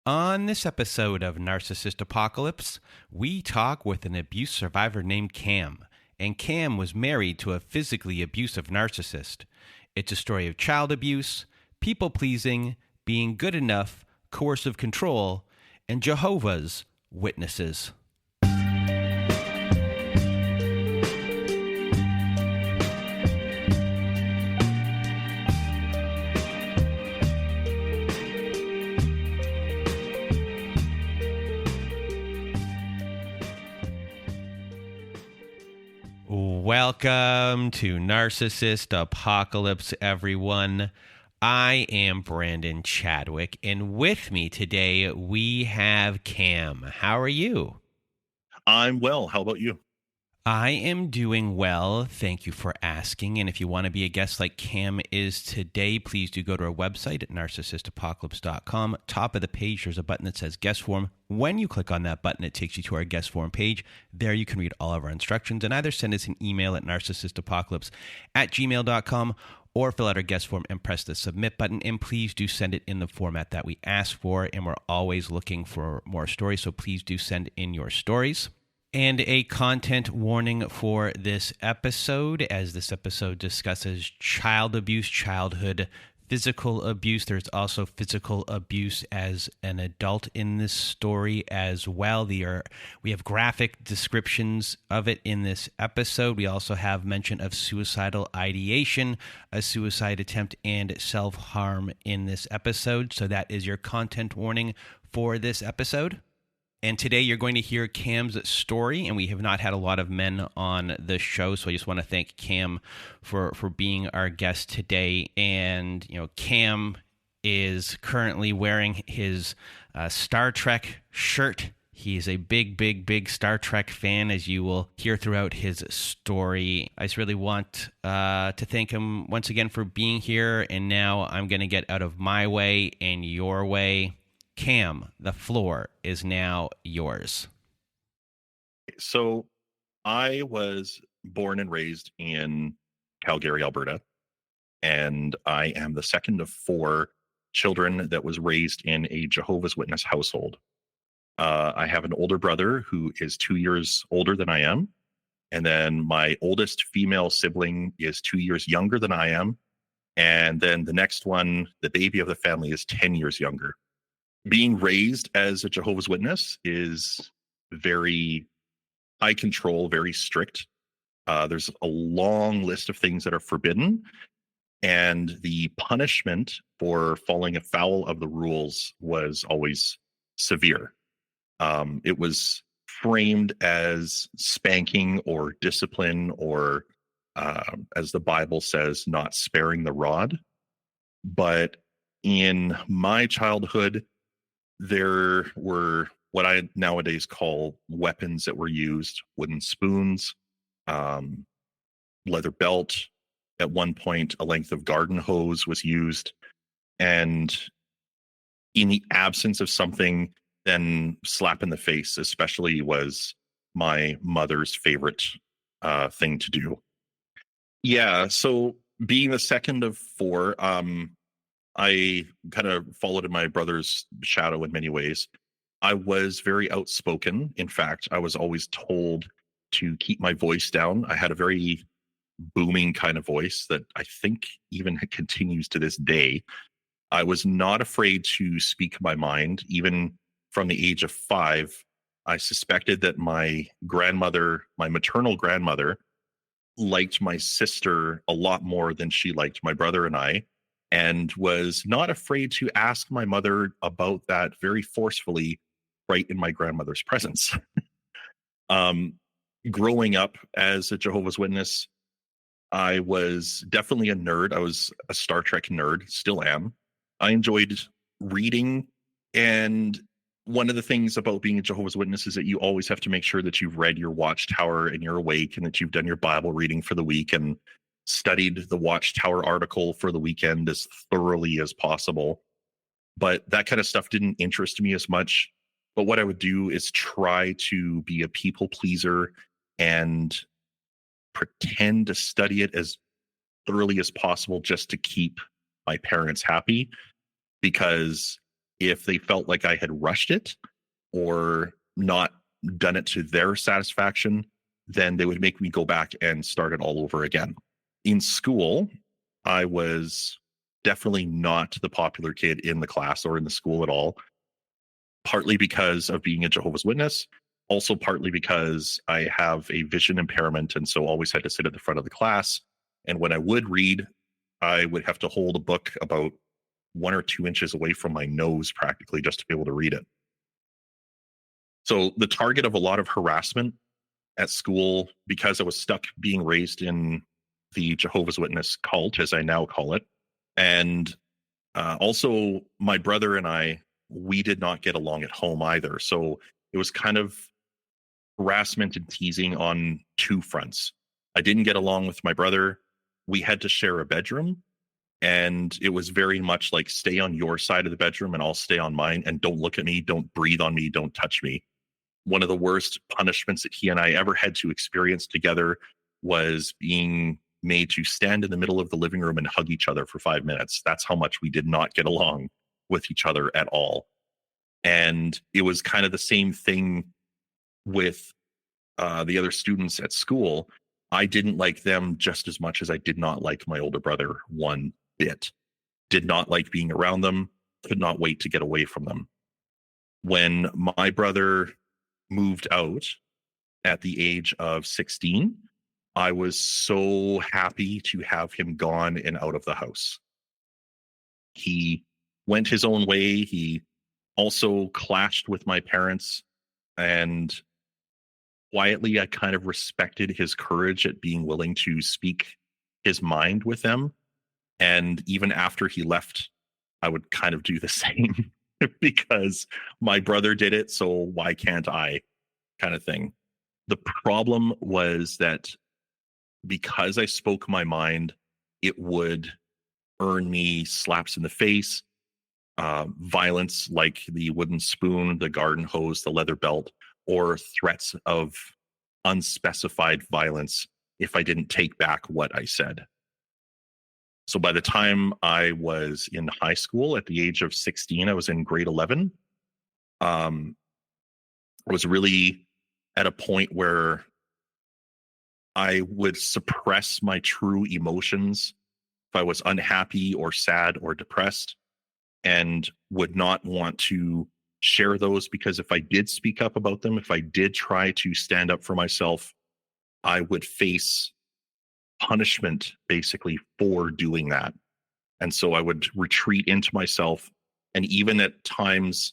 On this episode of Narcissist Apocalypse, we talk with an abuse survivor named Cam. And Cam was married to a physically abusive narcissist. It's a story of child abuse, people pleasing, being good enough, coercive control, and Jehovah's Witnesses. Welcome to Narcissist Apocalypse, everyone. I am Brandon Chadwick, and with me today we have Cam. How are you? I'm well. How about you? I am doing well. Thank you for asking. And if you want to be a guest like Cam is today, please do go to our website at narcissistapocalypse.com. Top of the page, there's a button that says guest form. When you click on that button, it takes you to our guest form page. There you can read all of our instructions and either send us an email at narcissistapocalypse@gmail.com or fill out our guest form and press the submit button. And please do send it in the format that we ask for. And we're always looking for more stories, so please do send in your stories. And a content warning for this episode, as this episode discusses child abuse, childhood physical abuse. There's also physical abuse as an adult in this story as well. We have graphic descriptions of it in this episode. We also have mention of suicidal ideation, a suicide attempt, and self-harm in this episode. So that is your content warning for this episode. And today you're going to hear Cam's story, and we have not had a lot of men on the show, so I just want to thank Cam for being our guest today. And, Cam is currently wearing his Star Trek shirt. He's a big Star Trek fan, as you will hear throughout his story. I just really want to thank him once again for being here, and now I'm going to get out of my way and your way. Cam, the floor is now yours. So I was born and raised in Calgary, Alberta, and I am the second of four children that was raised in a Jehovah's Witness household. I have an older brother who is 2 years older than I am, and then my oldest female sibling is 2 years younger than I am, and then the next one, the baby of the family, is 10 years younger. Being raised as a Jehovah's Witness is very high control, very strict. There's a long list of things that are forbidden, and the punishment for falling afoul of the rules was always severe. It was framed as spanking or discipline or, as the Bible says, not sparing the rod. But in my childhood, there were what I nowadays call weapons that were used: wooden spoons, leather belt. At one point, a length of garden hose was used. And in the absence of something, then slap in the face, especially, was my mother's favorite thing to do. Yeah, so being the second of four, I kind of followed in my brother's shadow in many ways. I was very outspoken. In fact, I was always told to keep my voice down. I had a very booming kind of voice that I think even continues to this day. I was not afraid to speak my mind. Even from the age of 5, I suspected that my grandmother, my maternal grandmother, liked my sister a lot more than she liked my brother and I, and was not afraid to ask my mother about that very forcefully, right in my grandmother's presence. Growing up as a Jehovah's Witness, I was definitely a nerd. I was a Star Trek nerd, still am. I enjoyed reading, and one of the things about being a Jehovah's Witness is that you always have to make sure that you've read your Watchtower and you're awake, and that you've done your Bible reading for the week and studied the Watchtower article for the weekend as thoroughly as possible. But that kind of stuff didn't interest me as much. But what I would do is try to be a people pleaser and pretend to study it as thoroughly as possible just to keep my parents happy, because if they felt like I had rushed it or not done it to their satisfaction, then they would make me go back and start it all over again. In school, I was definitely not the popular kid in the class or in the school at all, partly because of being a Jehovah's Witness, also partly because I have a vision impairment and so always had to sit at the front of the class. And when I would read, I would have to hold a book about 1 or 2 inches away from my nose practically just to be able to read it. So the target of a lot of harassment at school, because I was stuck being raised in the Jehovah's Witness cult, as I now call it. And also my brother and I, we did not get along at home either. So it was kind of harassment and teasing on 2 fronts. I didn't get along with my brother. We had to share a bedroom. And it was very much like, stay on your side of the bedroom and I'll stay on mine. And don't look at me. Don't breathe on me. Don't touch me. One of the worst punishments that he and I ever had to experience together was being made to stand in the middle of the living room and hug each other for 5 minutes. That's how much we did not get along with each other at all. And it was kind of the same thing with the other students at school. I didn't like them just as much as I did not like my older brother one bit. Did not like being around them. Could not wait to get away from them. When my brother moved out at the age of 16, I was so happy to have him gone and out of the house. He went his own way. He also clashed with my parents, and quietly I kind of respected his courage at being willing to speak his mind with them. And even after he left, I would kind of do the same because my brother did it, so why can't I, kind of thing. The problem was that because I spoke my mind, it would earn me slaps in the face, violence like the wooden spoon, the garden hose, the leather belt, or threats of unspecified violence if I didn't take back what I said. So by the time I was in high school, at the age of 16, I was in grade 11. I was really at a point where I would suppress my true emotions if I was unhappy or sad or depressed, and would not want to share those, because if I did speak up about them, if I did try to stand up for myself, I would face punishment basically for doing that. And so I would retreat into myself. And even at times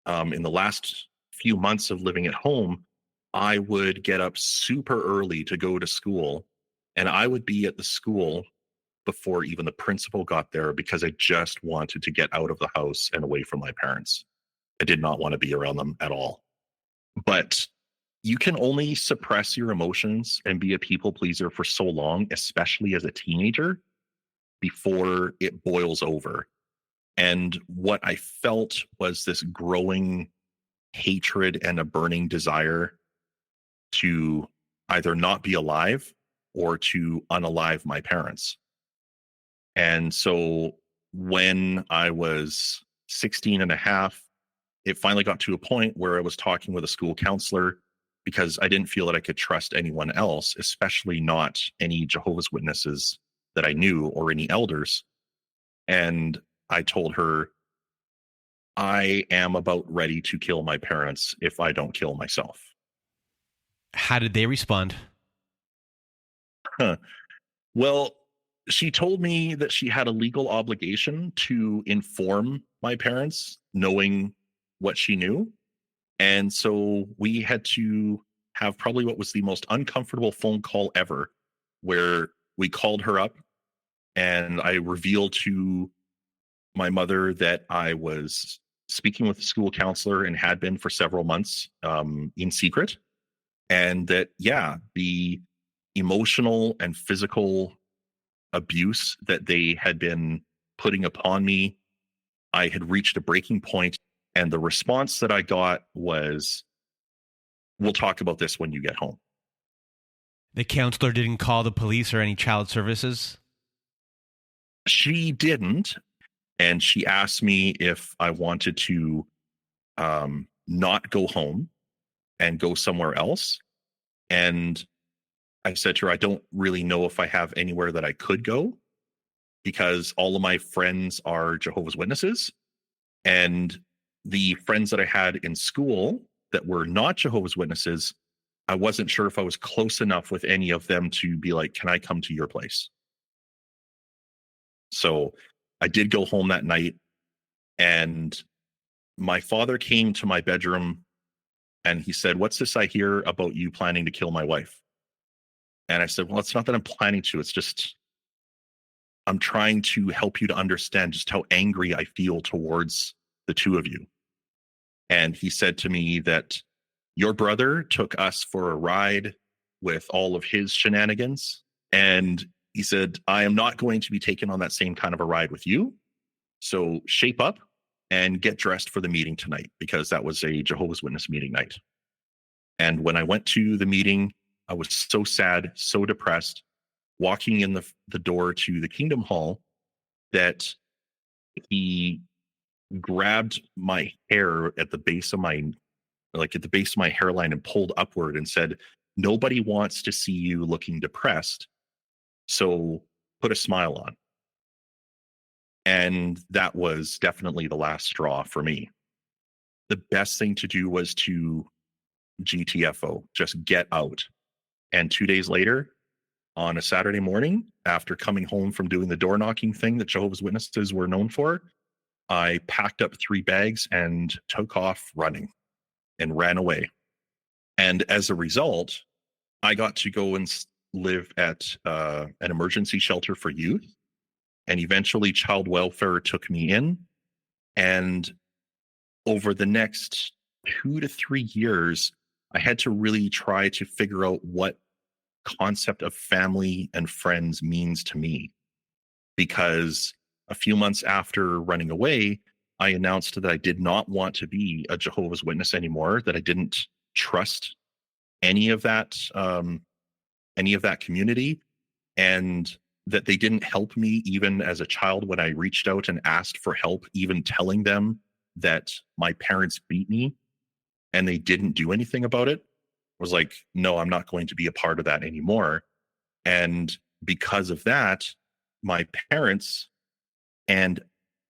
in the last few months of living at home, I would get up super early to go to school, and I would be at the school before even the principal got there because I just wanted to get out of the house and away from my parents. I did not want to be around them at all. But you can only suppress your emotions and be a people pleaser for so long, especially as a teenager, before it boils over. And what I felt was this growing hatred and a burning desire to either not be alive or to unalive my parents. And so when I was 16 and a half, it finally got to a point where I was talking with a school counselor because I didn't feel that I could trust anyone else, especially not any Jehovah's Witnesses that I knew or any elders. And I told her, I am about ready to kill my parents if I don't kill myself. How did they respond? Well, she told me that she had a legal obligation to inform my parents, knowing what she knew. And so we had to have probably what was the most uncomfortable phone call ever, where we called her up and I revealed to my mother that I was speaking with the school counselor and had been for several months in secret. And that, yeah, the emotional and physical abuse that they had been putting upon me, I had reached a breaking point. And the response that I got was, we'll talk about this when you get home. The counselor didn't call the police or any child services? She didn't. And she asked me if I wanted to not go home and go somewhere else. And I said to her, I don't really know if I have anywhere that I could go because all of my friends are Jehovah's Witnesses. And the friends that I had in school that were not Jehovah's Witnesses, I wasn't sure if I was close enough with any of them to be like, can I come to your place? So I did go home that night, and my father came to my bedroom and he said, what's this I hear about you planning to kill my wife? And I said, well, it's not that I'm planning to. It's just I'm trying to help you to understand just how angry I feel towards the two of you. And he said to me that your brother took us for a ride with all of his shenanigans. And he said, I am not going to be taken on that same kind of a ride with you. So shape up and get dressed for the meeting tonight, because that was a Jehovah's Witness meeting night. And when I went to the meeting, I was so sad, so depressed, walking in the door to the Kingdom Hall, that he grabbed my hair at the base of my hairline and pulled upward and said, nobody wants to see you looking depressed, so put a smile on. And that was definitely the last straw for me. The best thing to do was to GTFO, just get out. And 2 days later, on a Saturday morning, after coming home from doing the door knocking thing that Jehovah's Witnesses were known for, I packed up 3 bags and took off running and ran away. And as a result, I got to go and live at an emergency shelter for youth. And eventually child welfare took me in. And over the next 2 to 3 years, I had to really try to figure out what concept of family and friends means to me. Because a few months after running away, I announced that I did not want to be a Jehovah's Witness anymore, that I didn't trust any of that community, and that they didn't help me even as a child when I reached out and asked for help, even telling them that my parents beat me and they didn't do anything about it. I was like, no, I'm not going to be a part of that anymore. And because of that, my parents and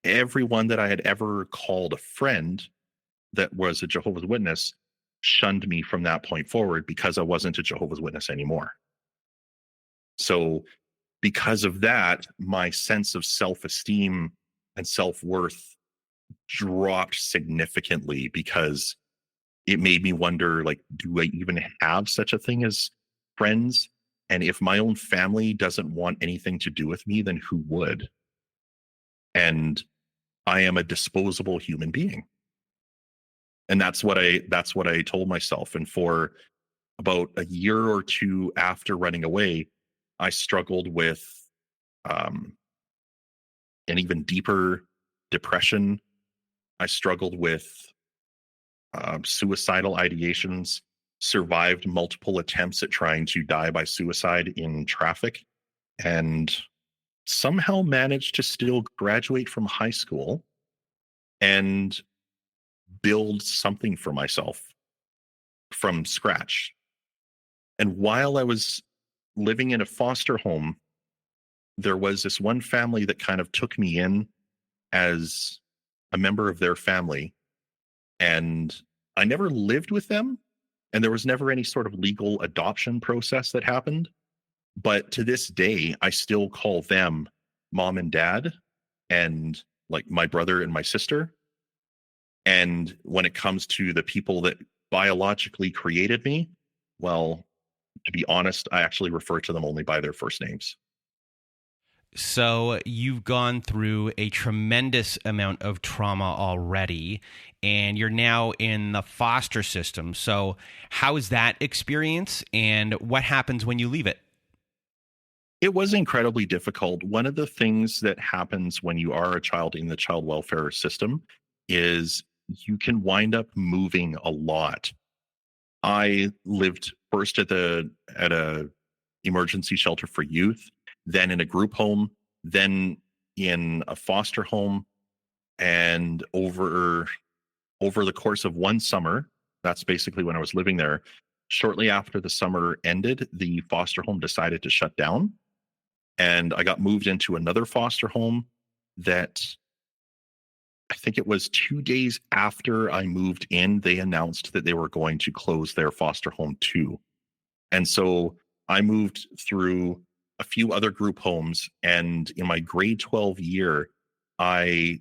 everyone that I had ever called a friend that was a Jehovah's Witness shunned me from that point forward, because I wasn't a Jehovah's Witness anymore. So because of that, my sense of self-esteem and self-worth dropped significantly, because it made me wonder, like, do I even have such a thing as friends? And if my own family doesn't want anything to do with me, then who would? And I am a disposable human being. And that's what I told myself. And for about a year or two after running away, I struggled with an even deeper depression. I struggled with suicidal ideations, survived multiple attempts at trying to die by suicide in traffic, and somehow managed to still graduate from high school and build something for myself from scratch. And while I was living in a foster home, there was this one family that kind of took me in as a member of their family. And I never lived with them, and there was never any sort of legal adoption process that happened. But to this day, I still call them mom and dad, and like my brother and my sister. And when it comes to the people that biologically created me, well, to be honest, I actually refer to them only by their first names. So you've gone through a tremendous amount of trauma already, and you're now in the foster system. So how is that experience, and what happens when you leave it? It was incredibly difficult. One of the things that happens when you are a child in the child welfare system is you can wind up moving a lot. I lived first at a emergency shelter for youth, then in a group home, then in a foster home, And over the course of one summer, that's basically when I was living there. Shortly after the summer ended, the foster home decided to shut down, and I got moved into another foster home that I think it was 2 days after I moved in, they announced that they were going to close their foster home too. And so I moved through a few other group homes, and in my grade 12 year, I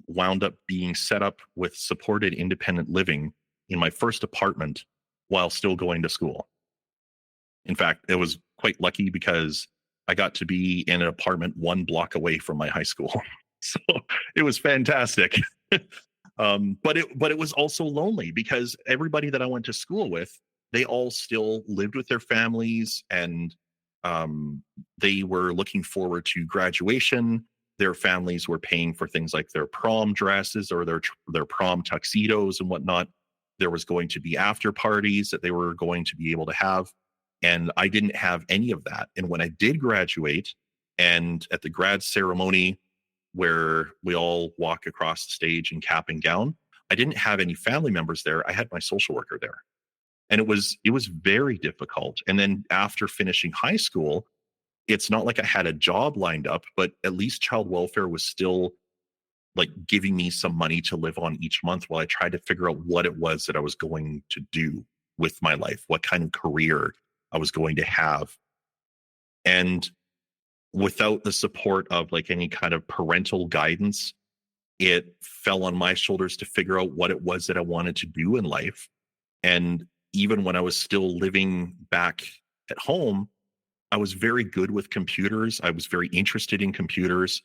wound up being set up with supported independent living in my first apartment while still going to school. In fact, it was quite lucky because I got to be in an apartment 1 block away from my high school. So it was fantastic. But it was also lonely because everybody that I went to school with, they all still lived with their families, and they were looking forward to graduation. Their families were paying for things like their prom dresses or their prom tuxedos and whatnot. There was going to be after parties that they were going to be able to have. And I didn't have any of that. And when I did graduate, and at the grad ceremony where we all walk across the stage in cap and gown, I didn't have any family members there. I had my social worker there. And it was very difficult. And then after finishing high school, it's not like I had a job lined up, but at least child welfare was still like giving me some money to live on each month while I tried to figure out what it was that I was going to do with my life, what kind of career I was going to have. And without the support of like any kind of parental guidance, it fell on my shoulders to figure out what it was that I wanted to do in life. And even when I was still living back at home, I was very good with computers. I was very interested in computers.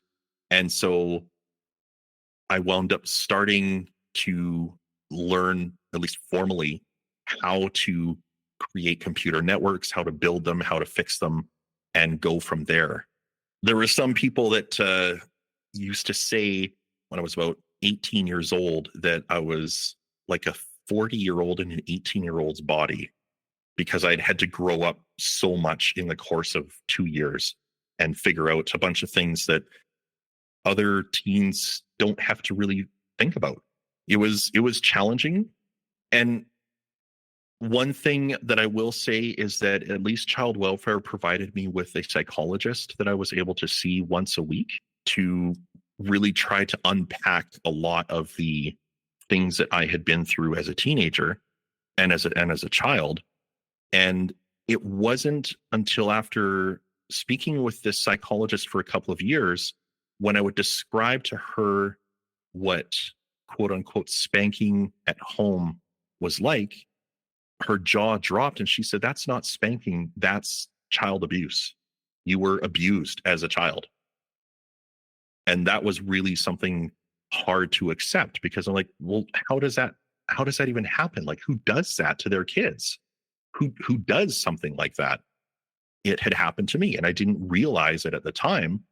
And so I wound up starting to learn, at least formally, how to create computer networks, how to build them, how to fix them, and go from there. There were some people that used to say when I was about 18 years old that I was like a 40-year-old in an 18-year-old's body, because I'd had to grow up so much in the course of 2 years and figure out a bunch of things that other teens don't have to really think about. It was challenging. And one thing that I will say is that at least child welfare provided me with a psychologist that I was able to see once a week to really try to unpack a lot of the things that I had been through as a teenager and as a child. And it wasn't until after speaking with this psychologist for a couple of years when I would describe to her what quote unquote spanking at home was like, her jaw dropped and she said, "That's not spanking, that's child abuse. You were abused as a child." And that was really something hard to accept, because I'm like, well, how does that even happen? Like, who does that to their kids? Who does something like that? It had happened to me, and I didn't realize it at the time.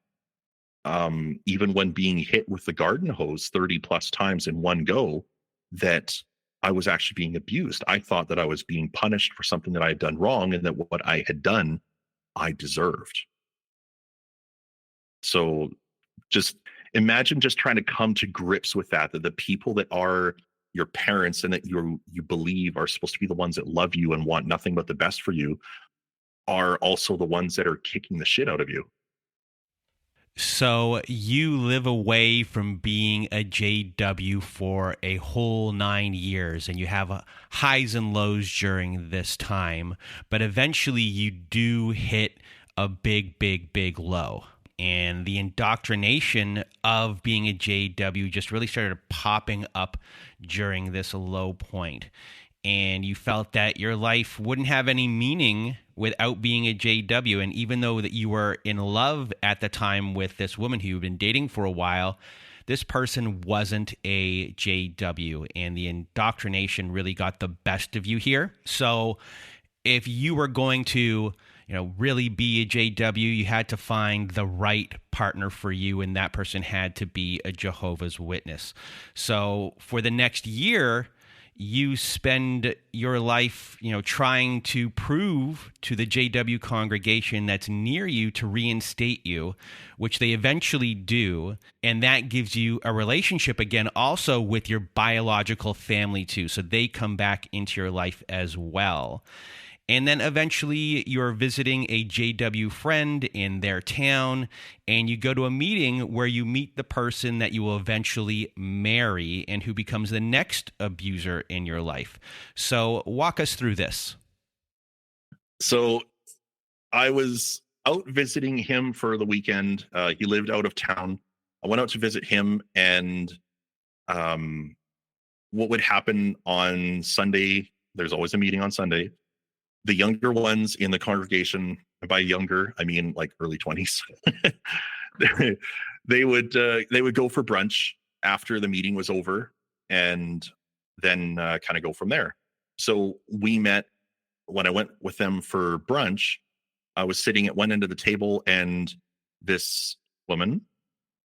Even when being hit with the garden hose 30 plus times in one go, that I was actually being abused. I thought that I was being punished for something that I had done wrong, and that what I had done, I deserved. So just imagine just trying to come to grips with that the people that are your parents and that you believe are supposed to be the ones that love you and want nothing but the best for you are also the ones that are kicking the shit out of you. So you live away from being a JW for a whole 9 years, and you have highs and lows during this time, but eventually you do hit a big, big, big low. And the indoctrination of being a JW just really started popping up during this low point. And you felt that your life wouldn't have any meaning without being a JW. And even though that you were in love at the time with this woman who you've been dating for a while, this person wasn't a JW. And the indoctrination really got the best of you here. So if you were going to really be a JW, you had to find the right partner for you, and that person had to be a Jehovah's Witness. So for the next year, you spend your life, trying to prove to the JW congregation that's near you to reinstate you, which they eventually do. And that gives you a relationship again, also with your biological family too. So they come back into your life as well. And then eventually you're visiting a JW friend in their town, and you go to a meeting where you meet the person that you will eventually marry and who becomes the next abuser in your life. So walk us through this. So I was out visiting him for the weekend. He lived out of town. I went out to visit him, and what would happen on Sunday, there's always a meeting on Sunday. The younger ones in the congregation, and by younger, I mean like early 20s, they would go for brunch after the meeting was over, and then kind of go from there. So we met when I went with them for brunch. I was sitting at one end of the table, and this woman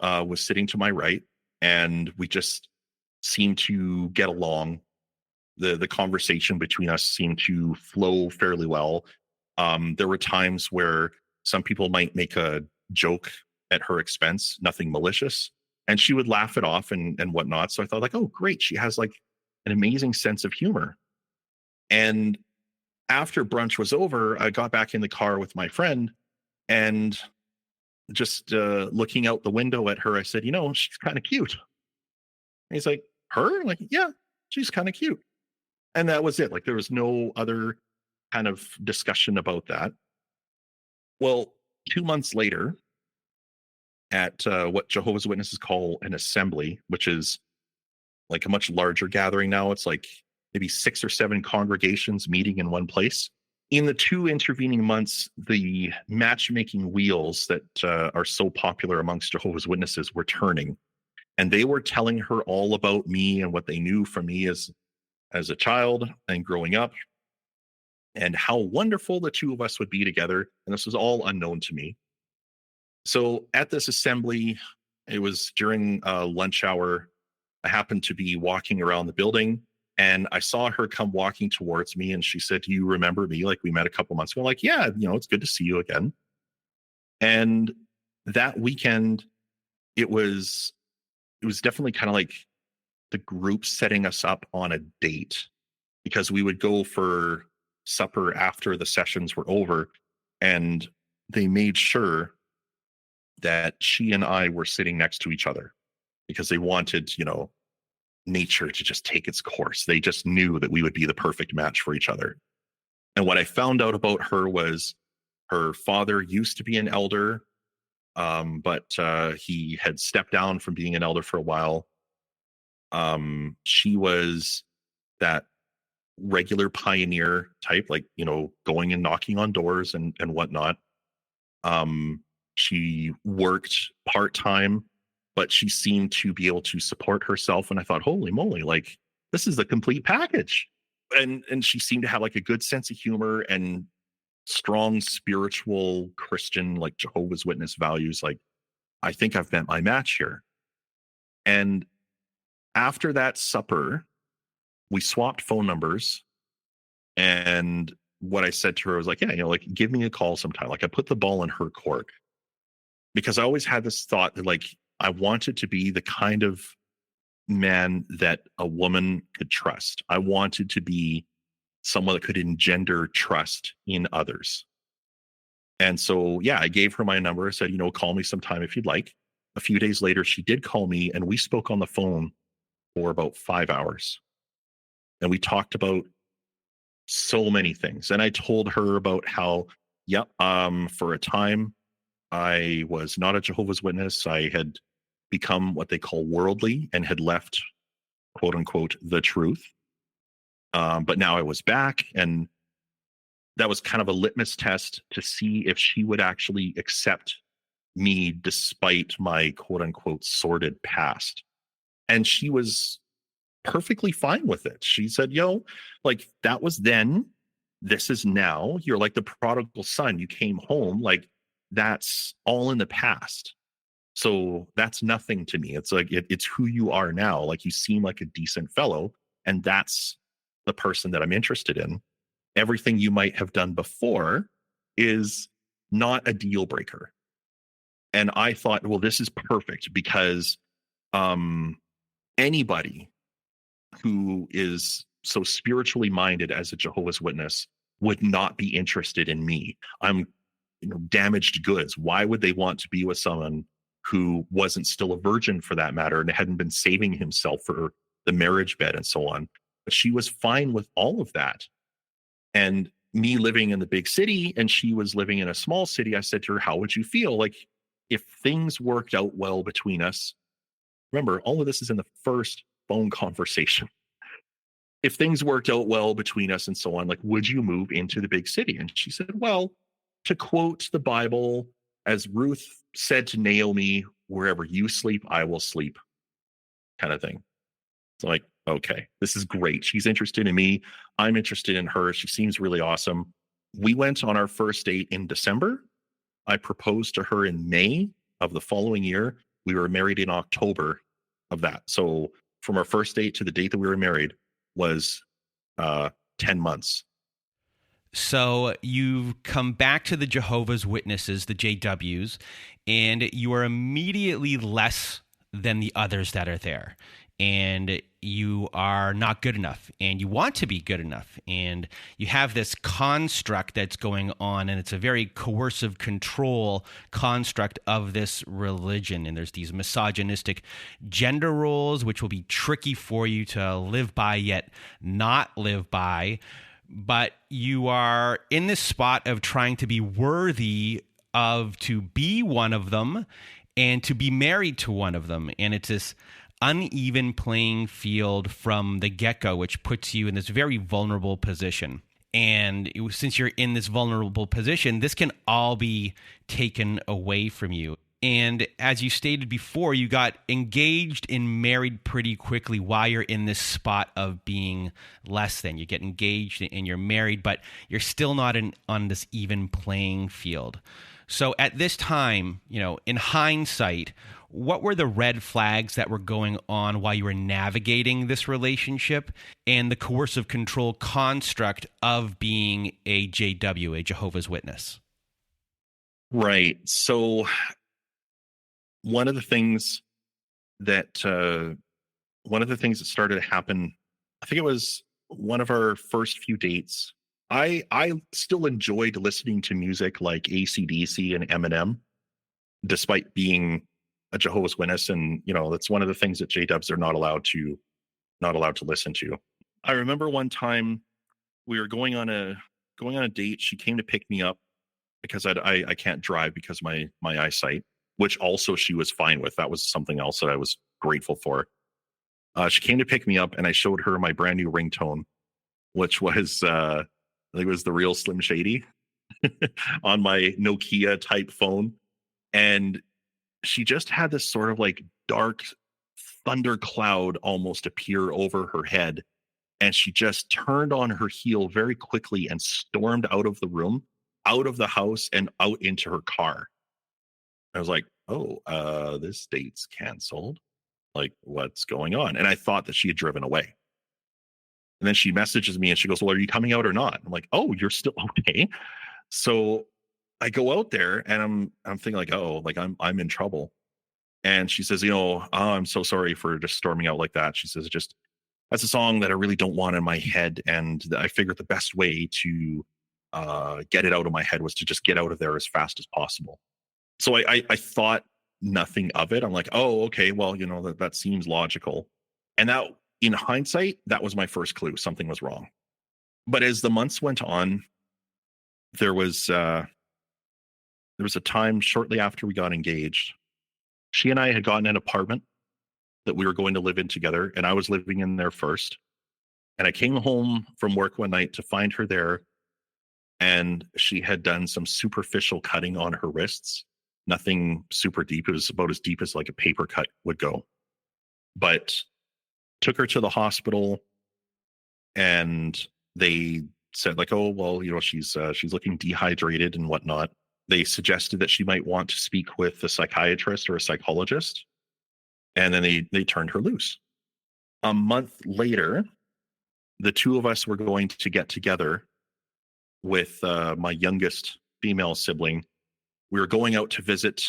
was sitting to my right, and we just seemed to get along. The conversation between us seemed to flow fairly well. There were times where some people might make a joke at her expense, nothing malicious, and she would laugh it off and whatnot. So I thought, like, oh, great, she has like an amazing sense of humor. And after brunch was over, I got back in the car with my friend, and just looking out the window at her, I said, she's kind of cute. And he's like, her? Like, yeah, she's kind of cute. And that was it. Like, there was no other kind of discussion about that. Well, 2 months later, at what Jehovah's Witnesses call an assembly, which is like a much larger gathering now. It's like maybe 6 or 7 congregations meeting in one place. In the 2 intervening months, the matchmaking wheels that are so popular amongst Jehovah's Witnesses were turning. And they were telling her all about me and what they knew from me as a child and growing up, and how wonderful the two of us would be together. And this was all unknown to me. So at this assembly, it was during lunch hour. I happened to be walking around the building, and I saw her come walking towards me, and she said, "Do you remember me? Like, we met a couple months ago." Like, yeah, it's good to see you again. And that weekend, it was definitely kind of like the group setting us up on a date, because we would go for supper after the sessions were over, and they made sure that she and I were sitting next to each other, because they wanted, nature to just take its course. They just knew that we would be the perfect match for each other. And what I found out about her was her father used to be an elder, but he had stepped down from being an elder for a while. She was that regular pioneer type, like, going and knocking on doors and whatnot. She worked part-time, but she seemed to be able to support herself. And I thought, holy moly, like, this is the complete package. And she seemed to have like a good sense of humor and strong spiritual Christian, like Jehovah's Witness values. Like, I think I've met my match here. And after that supper, we swapped phone numbers. And what I said to her was like, yeah, like, give me a call sometime. Like, I put the ball in her court, because I always had this thought that, like, I wanted to be the kind of man that a woman could trust. I wanted to be someone that could engender trust in others. And so, yeah, I gave her my number. I said, call me sometime if you'd like. A few days later, she did call me, and we spoke on the phone for about 5 hours. And we talked about so many things. And I told her about how, for a time, I was not a Jehovah's Witness. I had become what they call worldly and had left, quote unquote, the truth. But now I was back, and that was kind of a litmus test to see if she would actually accept me despite my, quote unquote, sordid past. And she was perfectly fine with it. She said, like, that was then, this is now. You're like the prodigal son. You came home. Like, that's all in the past. So that's nothing to me. It's like, it's who you are now. Like, you seem like a decent fellow, and that's the person that I'm interested in. Everything you might have done before is not a deal breaker. And I thought, well, this is perfect because anybody who is so spiritually minded as a Jehovah's Witness would not be interested in me. I'm, damaged goods. Why would they want to be with someone who wasn't still a virgin for that matter and hadn't been saving himself for the marriage bed and so on? But she was fine with all of that. And me living in the big city and she was living in a small city, I said to her, how would you feel like if things worked out well between us? Remember, all of this is in the first phone conversation. If things worked out well between us and so on, like, would you move into the big city? And she said, well, to quote the Bible, as Ruth said to Naomi, wherever you sleep, I will sleep, kind of thing. So like, okay, this is great. She's interested in me. I'm interested in her. She seems really awesome. We went on our first date in December. I proposed to her in May of the following year. We were married in October of that. So from our first date to the date that we were married was 10 months. So you've come back to the Jehovah's Witnesses, the JWs, and you are immediately less than the others that are there. And you are not good enough, and you want to be good enough. And you have this construct that's going on, and it's a very coercive control construct of this religion. And there's these misogynistic gender roles, which will be tricky for you to live by yet not live by. But you are in this spot of trying to be worthy of to be one of them and to be married to one of them. And it's this uneven playing field from the get-go, which puts you in this very vulnerable position. And since you're in this vulnerable position, this can all be taken away from you. And as you stated before, you got engaged and married pretty quickly while you're in this spot of being less than. You get engaged and you're married, but you're still not on this even playing field. So at this time, in hindsight, what were the red flags that were going on while you were navigating this relationship and the coercive control construct of being a JW, a Jehovah's Witness? Right. So one of the things that started to happen, I think it was one of our first few dates. I still enjoyed listening to music like AC/DC and Eminem, despite being a Jehovah's Witness, and that's one of the things that JWs are not allowed to listen to. I remember one time we were going on a date. She came to pick me up because I can't drive because of my eyesight, which also she was fine with. That was something else that I was grateful for. She came to pick me up, and I showed her my brand new ringtone, which was I think it was the real Slim Shady on my Nokia type phone. And she just had this sort of like dark thundercloud almost appear over her head. And she just turned on her heel very quickly and stormed out of the room, out of the house, and out into her car. I was like, oh, this date's canceled. Like, what's going on? And I thought that she had driven away. And then she messages me and she goes, well, are you coming out or not? I'm like, oh, you're still okay. So I go out there and I'm thinking like, oh, like I'm in trouble. And she says, I'm so sorry for just storming out like that. She says, that's a song that I really don't want in my head. And I figured the best way to get it out of my head was to just get out of there as fast as possible. So I thought nothing of it. I'm like, oh, okay, well, that seems logical. And that, in hindsight, that was my first clue. Something was wrong. But as the months went on, there was a time shortly after we got engaged. She and I had gotten an apartment that we were going to live in together, and I was living in there first. And I came home from work one night to find her there, and she had done some superficial cutting on her wrists. Nothing super deep. It was about as deep as like a paper cut would go. But took her to the hospital, and they said like, oh, well, she's looking dehydrated and whatnot. They suggested that she might want to speak with a psychiatrist or a psychologist. And then they turned her loose. A month later, the two of us were going to get together with my youngest female sibling. We were going out to visit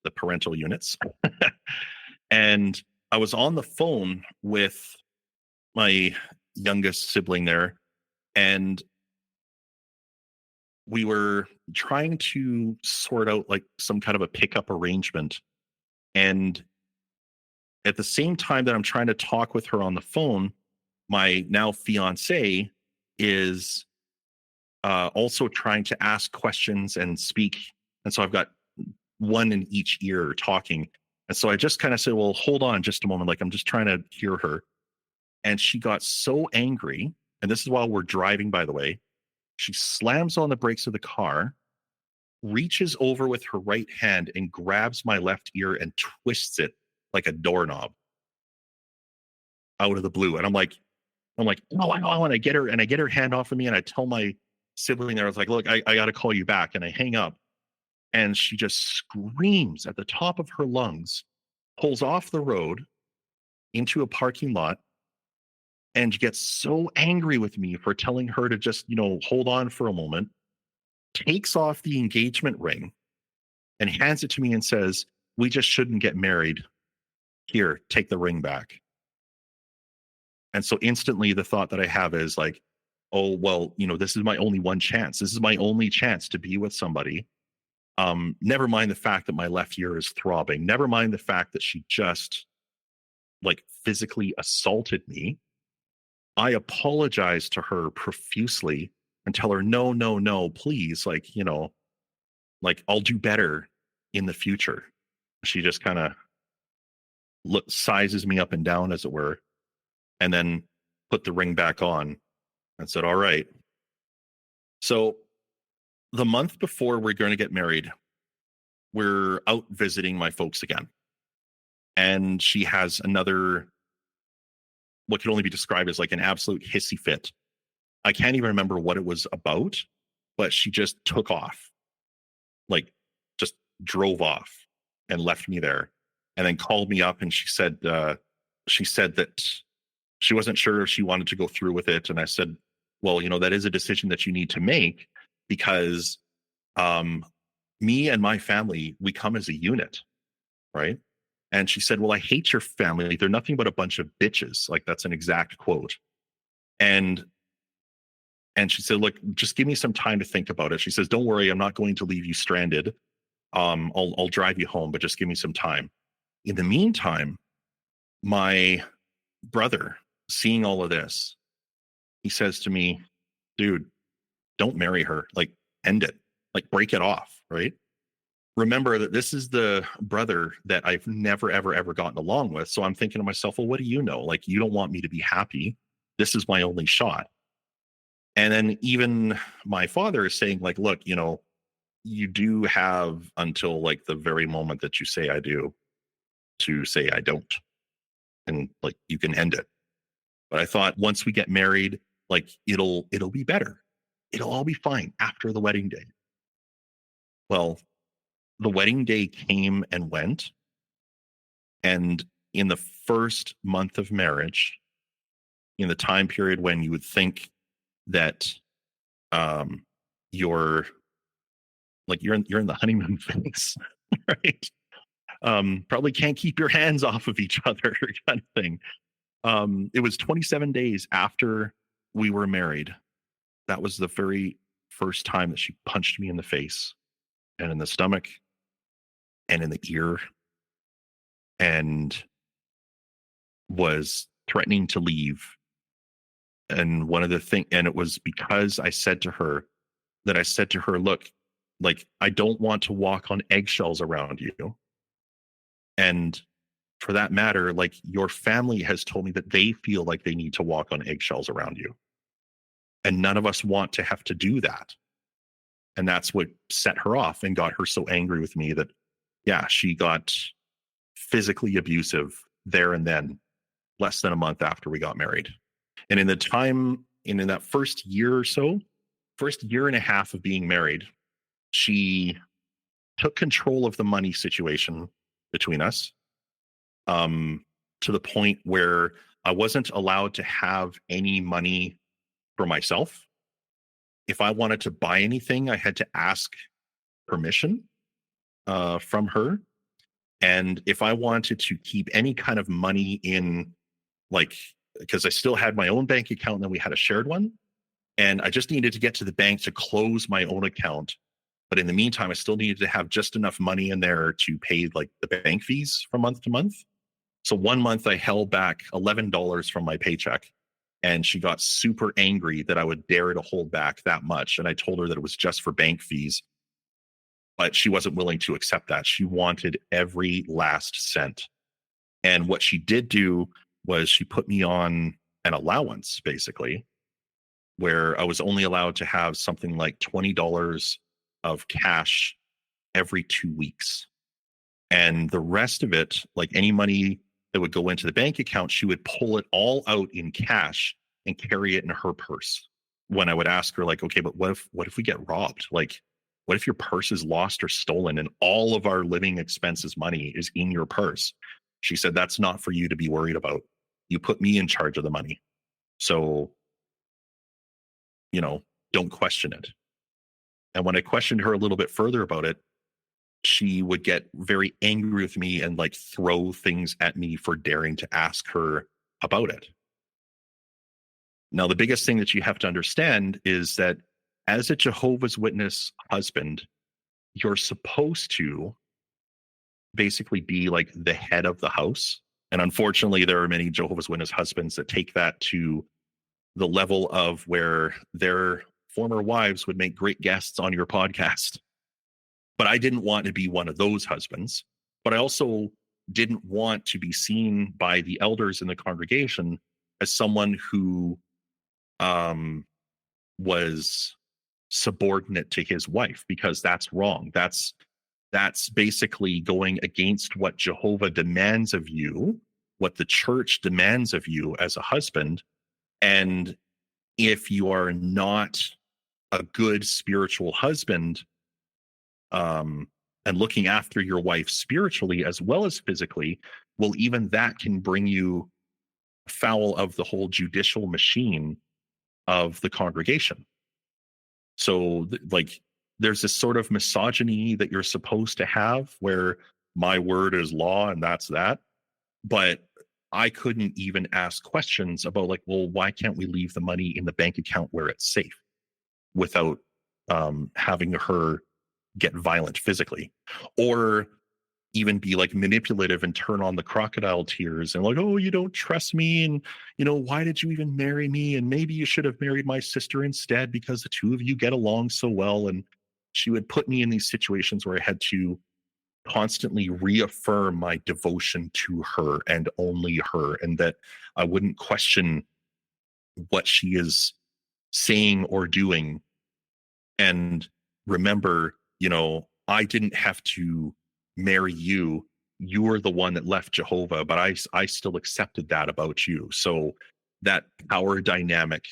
the parental units. And I was on the phone with my youngest sibling there, and we were trying to sort out like some kind of a pickup arrangement. And at the same time that I'm trying to talk with her on the phone, my now fiance is also trying to ask questions and speak. And so I've got one in each ear talking. And so I just kind of said, well, hold on just a moment. Like, I'm just trying to hear her. And she got so angry. And this is while we're driving, by the way. She slams on the brakes of the car, reaches over with her right hand and grabs my left ear and twists it like a doorknob out of the blue. And I'm like, oh, I know. And I get her hand off of me. And I tell my sibling there, I was like, look, I got to call you back. And I hang up. And she just screams at the top of her lungs, pulls off the road into a parking lot, and gets so angry with me for telling her to just, hold on for a moment, takes off the engagement ring and hands it to me and says, we just shouldn't get married. Here, take the ring back. And so instantly the thought that I have is like, oh, well, this is my only one chance. This is my only chance to be with somebody. Never mind the fact that my left ear is throbbing. Never mind the fact that she just like physically assaulted me. I apologize to her profusely and tell her, no, please. Like, I'll do better in the future. She just kind of sizes me up and down, as it were, and then put the ring back on and said, all right. So the month before we're going to get married, we're out visiting my folks again. And she has another, what can only be described as like an absolute hissy fit. I can't even remember what it was about, but she just took off, like just drove off and left me there, and then called me up and she said that she wasn't sure if she wanted to go through with it. And I said, well, that is a decision that you need to make, because me and my family, we come as a unit, right? And she said, well, I hate your family. They're nothing but a bunch of bitches. Like, that's an exact quote. And she said, look, just give me some time to think about it. She says, don't worry, I'm not going to leave you stranded. I'll drive you home, but just give me some time. In the meantime, my brother, seeing all of this, he says to me, dude, don't marry her. Like, end it. Like, break it off, right? Remember that this is the brother that I've never, ever, ever gotten along with. So I'm thinking to myself, well, what do you know? Like, you don't want me to be happy. This is my only shot. And then even my father is saying, like, look, you do have until like the very moment that you say I do to say I don't. And like, you can end it. But I thought once we get married, like, it'll be better. It'll all be fine after the wedding day. Well, the wedding day came and went. And in the first month of marriage, in the time period when you would think that you're in the honeymoon phase, right? Probably can't keep your hands off of each other kind of thing. It was 27 days after we were married. That was the very first time that she punched me in the face and in the stomach and in the ear, and was threatening to leave. And one of the things, and it was because I said to her, look, like, I don't want to walk on eggshells around you. And for that matter, like, your family has told me that they feel like they need to walk on eggshells around you. And none of us want to have to do that. And that's what set her off and got her so angry with me that, yeah, she got physically abusive there and then, less than a month after we got married. And in that first year or so, first year and a half of being married, she took control of the money situation between us, to the point where I wasn't allowed to have any money for myself. If I wanted to buy anything, I had to ask permission from her. And if I wanted to keep any kind of money in, like, because I still had my own bank account and then we had a shared one, and I just needed to get to the bank to close my own account. But in the meantime, I still needed to have just enough money in there to pay like the bank fees from month to month. So one month I held back $11 from my paycheck, and she got super angry that I would dare to hold back that much. And I told her that it was just for bank fees, but she wasn't willing to accept that. She wanted every last cent. And what she did do was she put me on an allowance, basically, where I was only allowed to have something like $20 of cash every 2 weeks. And the rest of it, like any money that would go into the bank account, she would pull it all out in cash and carry it in her purse. When I would ask her, like, okay, but what if we get robbed? Like, what if your purse is lost or stolen and all of our living expenses money is in your purse? She said, that's not for you to be worried about. You put me in charge of the money. So, don't question it. And when I questioned her a little bit further about it, she would get very angry with me and like throw things at me for daring to ask her about it. Now, the biggest thing that you have to understand is that as a Jehovah's Witness husband, you're supposed to basically be like the head of the house. And unfortunately, there are many Jehovah's Witness husbands that take that to the level of where their former wives would make great guests on your podcast. But I didn't want to be one of those husbands. But I also didn't want to be seen by the elders in the congregation as someone who was subordinate to his wife, because that's wrong. That's basically going against what Jehovah demands of you, what the church demands of you as a husband. And if you are not a good spiritual husband, and looking after your wife spiritually as well as physically, well, even that can bring you foul of the whole judicial machine of the congregation. So there's this sort of misogyny that you're supposed to have where my word is law and that's that. But I couldn't even ask questions about like, well, why can't we leave the money in the bank account where it's safe without having her get violent physically, or even be like manipulative and turn on the crocodile tears and like, oh, you don't trust me, and why did you even marry me, and maybe you should have married my sister instead because the two of you get along so well. And she would put me in these situations where I had to constantly reaffirm my devotion to her and only her, and that I wouldn't question what she is saying or doing. And remember, I didn't have to marry you. You were the one that left Jehovah, but I still accepted that about you. So that power dynamic,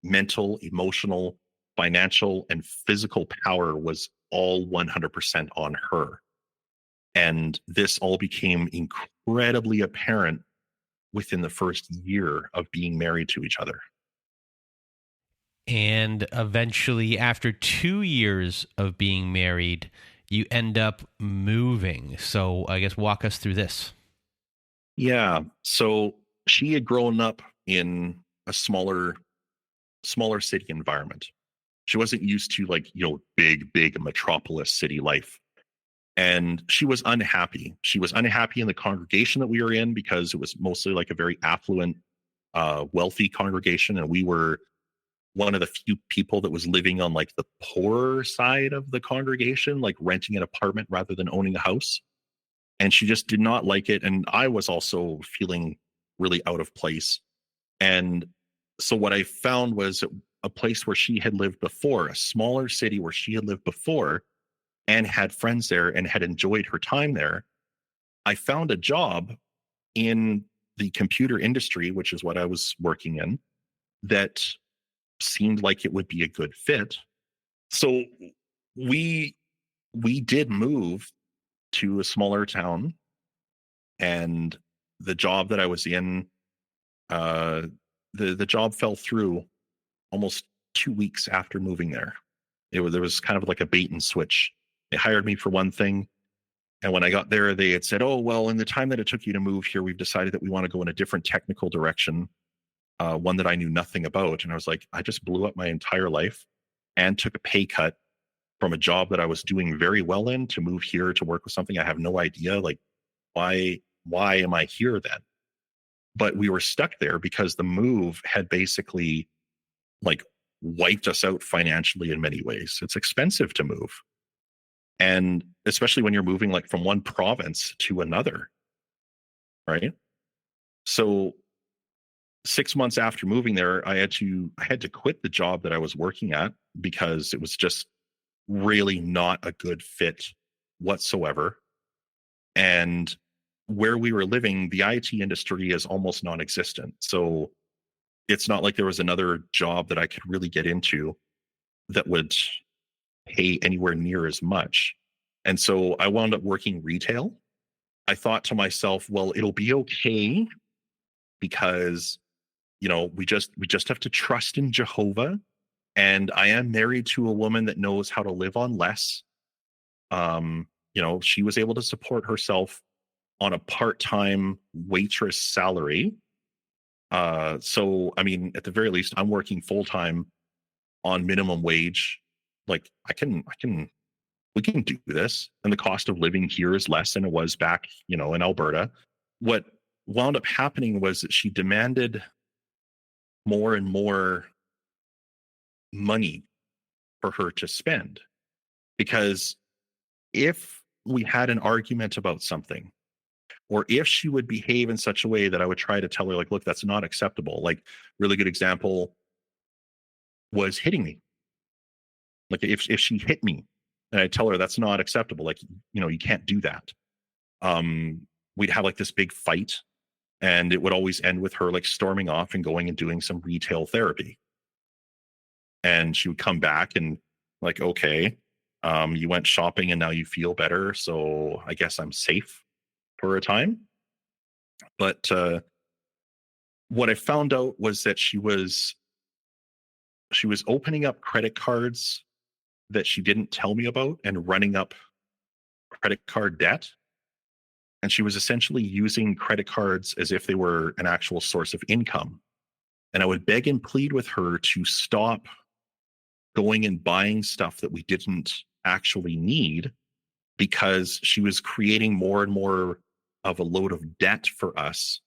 mental, emotional, financial, and physical power was all 100% on her. And this all became incredibly apparent within the first year of being married to each other. And eventually, after 2 years of being married, you end up moving. So I guess walk us through this. Yeah. So she had grown up in a smaller city environment. She wasn't used to big metropolis city life. And she was unhappy. She was unhappy in the congregation that we were in because it was mostly like a very affluent, wealthy congregation. And we were one of the few people that was living on like the poorer side of the congregation, like renting an apartment rather than owning a house. And she just did not like it. And I was also feeling really out of place. And so what I found was a place where she had lived before, a smaller city where she had lived before and had friends there and had enjoyed her time there. I found a job in the computer industry, which is what I was working in, that seemed like it would be a good fit. So we did move to a smaller town, and the job that I was in uh, the job fell through almost 2 weeks after moving there. There was kind of like a bait and switch. They hired me for one thing, and when I got there, they had said, "Oh, well, in the time that it took you to move here, we've decided that we want to go in a different technical direction, one that I knew nothing about." And I was like, I just blew up my entire life and took a pay cut from a job that I was doing very well in to move here to work with something I have no idea. Like, why am I here then? But we were stuck there because the move had basically like wiped us out financially in many ways. It's expensive to move. And especially when you're moving like from one province to another, right? So 6 months after moving there, I had to quit the job that I was working at because it was just really not a good fit whatsoever. And where we were living, the IT industry is almost non-existent. So it's not like there was another job that I could really get into that would pay anywhere near as much. And so I wound up working retail. I thought to myself, well, it'll be okay because, you know, we just have to trust in Jehovah. And I am married to a woman that knows how to live on less. You know, she was able to support herself on a part-time waitress salary. So I mean, at the very least, I'm working full-time on minimum wage. Like we can do this. And the cost of living here is less than it was back, you know, in Alberta. What wound up happening was that she demanded more and more money for her to spend. Because if we had an argument about something, or if she would behave in such a way that I would try to tell her, like, look, that's not acceptable. Like, really good example was hitting me. Like, if she hit me and I tell her that's not acceptable, like, you know, you can't do that. We'd have like this big fight, and it would always end with her like storming off and going and doing some retail therapy. And she would come back and like, okay, you went shopping and now you feel better, so I guess I'm safe for a time. But what I found out was that she was opening up credit cards that she didn't tell me about and running up credit card debt. And she was essentially using credit cards as if they were an actual source of income. And I would beg and plead with her to stop going and buying stuff that we didn't actually need, because she was creating more and more of a load of debt for us,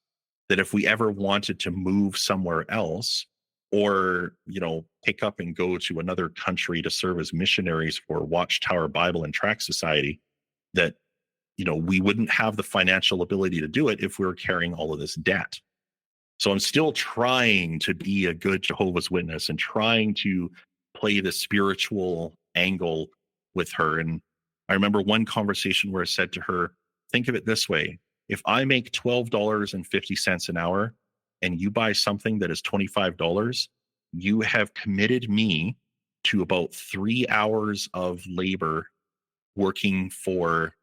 that if we ever wanted to move somewhere else, or, you know, pick up and go to another country to serve as missionaries for Watchtower Bible and Tract Society, that, you know, we wouldn't have the financial ability to do it if we were carrying all of this debt. So I'm still trying to be a good Jehovah's Witness and trying to play the spiritual angle with her. And I remember one conversation where I said to her, think of it this way: if I make $12.50 an hour and you buy something that is $25, you have committed me to about 3 hours of labor working for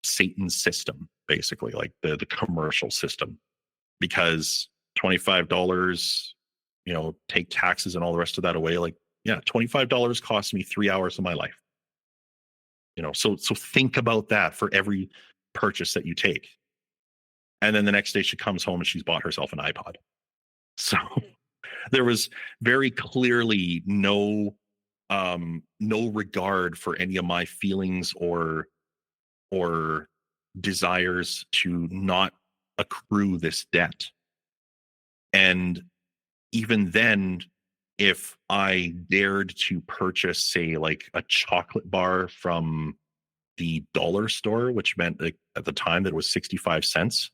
Satan's system, basically, like the commercial system. Because $25, you know, take taxes and all the rest of that away, like, yeah, $25 cost me 3 hours of my life. You know, so think about that for every purchase that you take. And then the next day she comes home and she's bought herself an iPod. So there was very clearly no regard for any of my feelings or desires to not accrue this debt. And even then, if I dared to purchase, say, like a chocolate bar from the dollar store, which meant, like, at the time that it was 65 cents,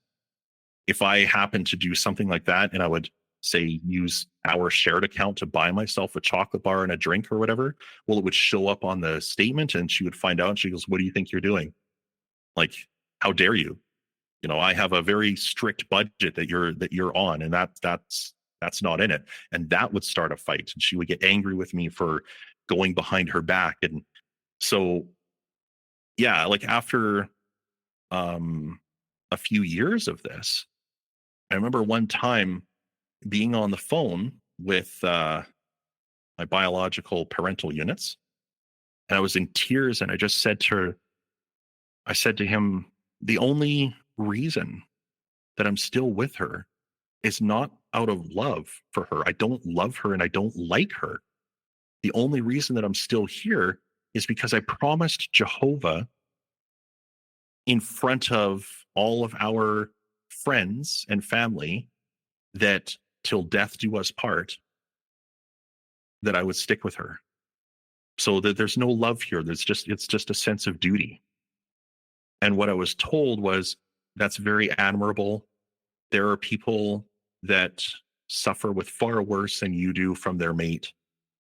if I happened to do something like that and I would, say, use our shared account to buy myself a chocolate bar and a drink or whatever, well, it would show up on the statement and she would find out and she goes, what do you think you're doing? Like, how dare you? You know, I have a very strict budget that you're on, and that's not in it. And that would start a fight, and she would get angry with me for going behind her back. And so, yeah, like after a few years of this, I remember one time being on the phone with my biological parental units, and I was in tears, and I just said to her, I said to him, the only reason that I'm still with her is not out of love for her. I don't love her and I don't like her. The only reason that I'm still here is because I promised Jehovah in front of all of our friends and family that till death do us part, that I would stick with her. So that there's no love here. It's just a sense of duty. And what I was told was, that's very admirable. There are people that suffer with far worse than you do from their mate,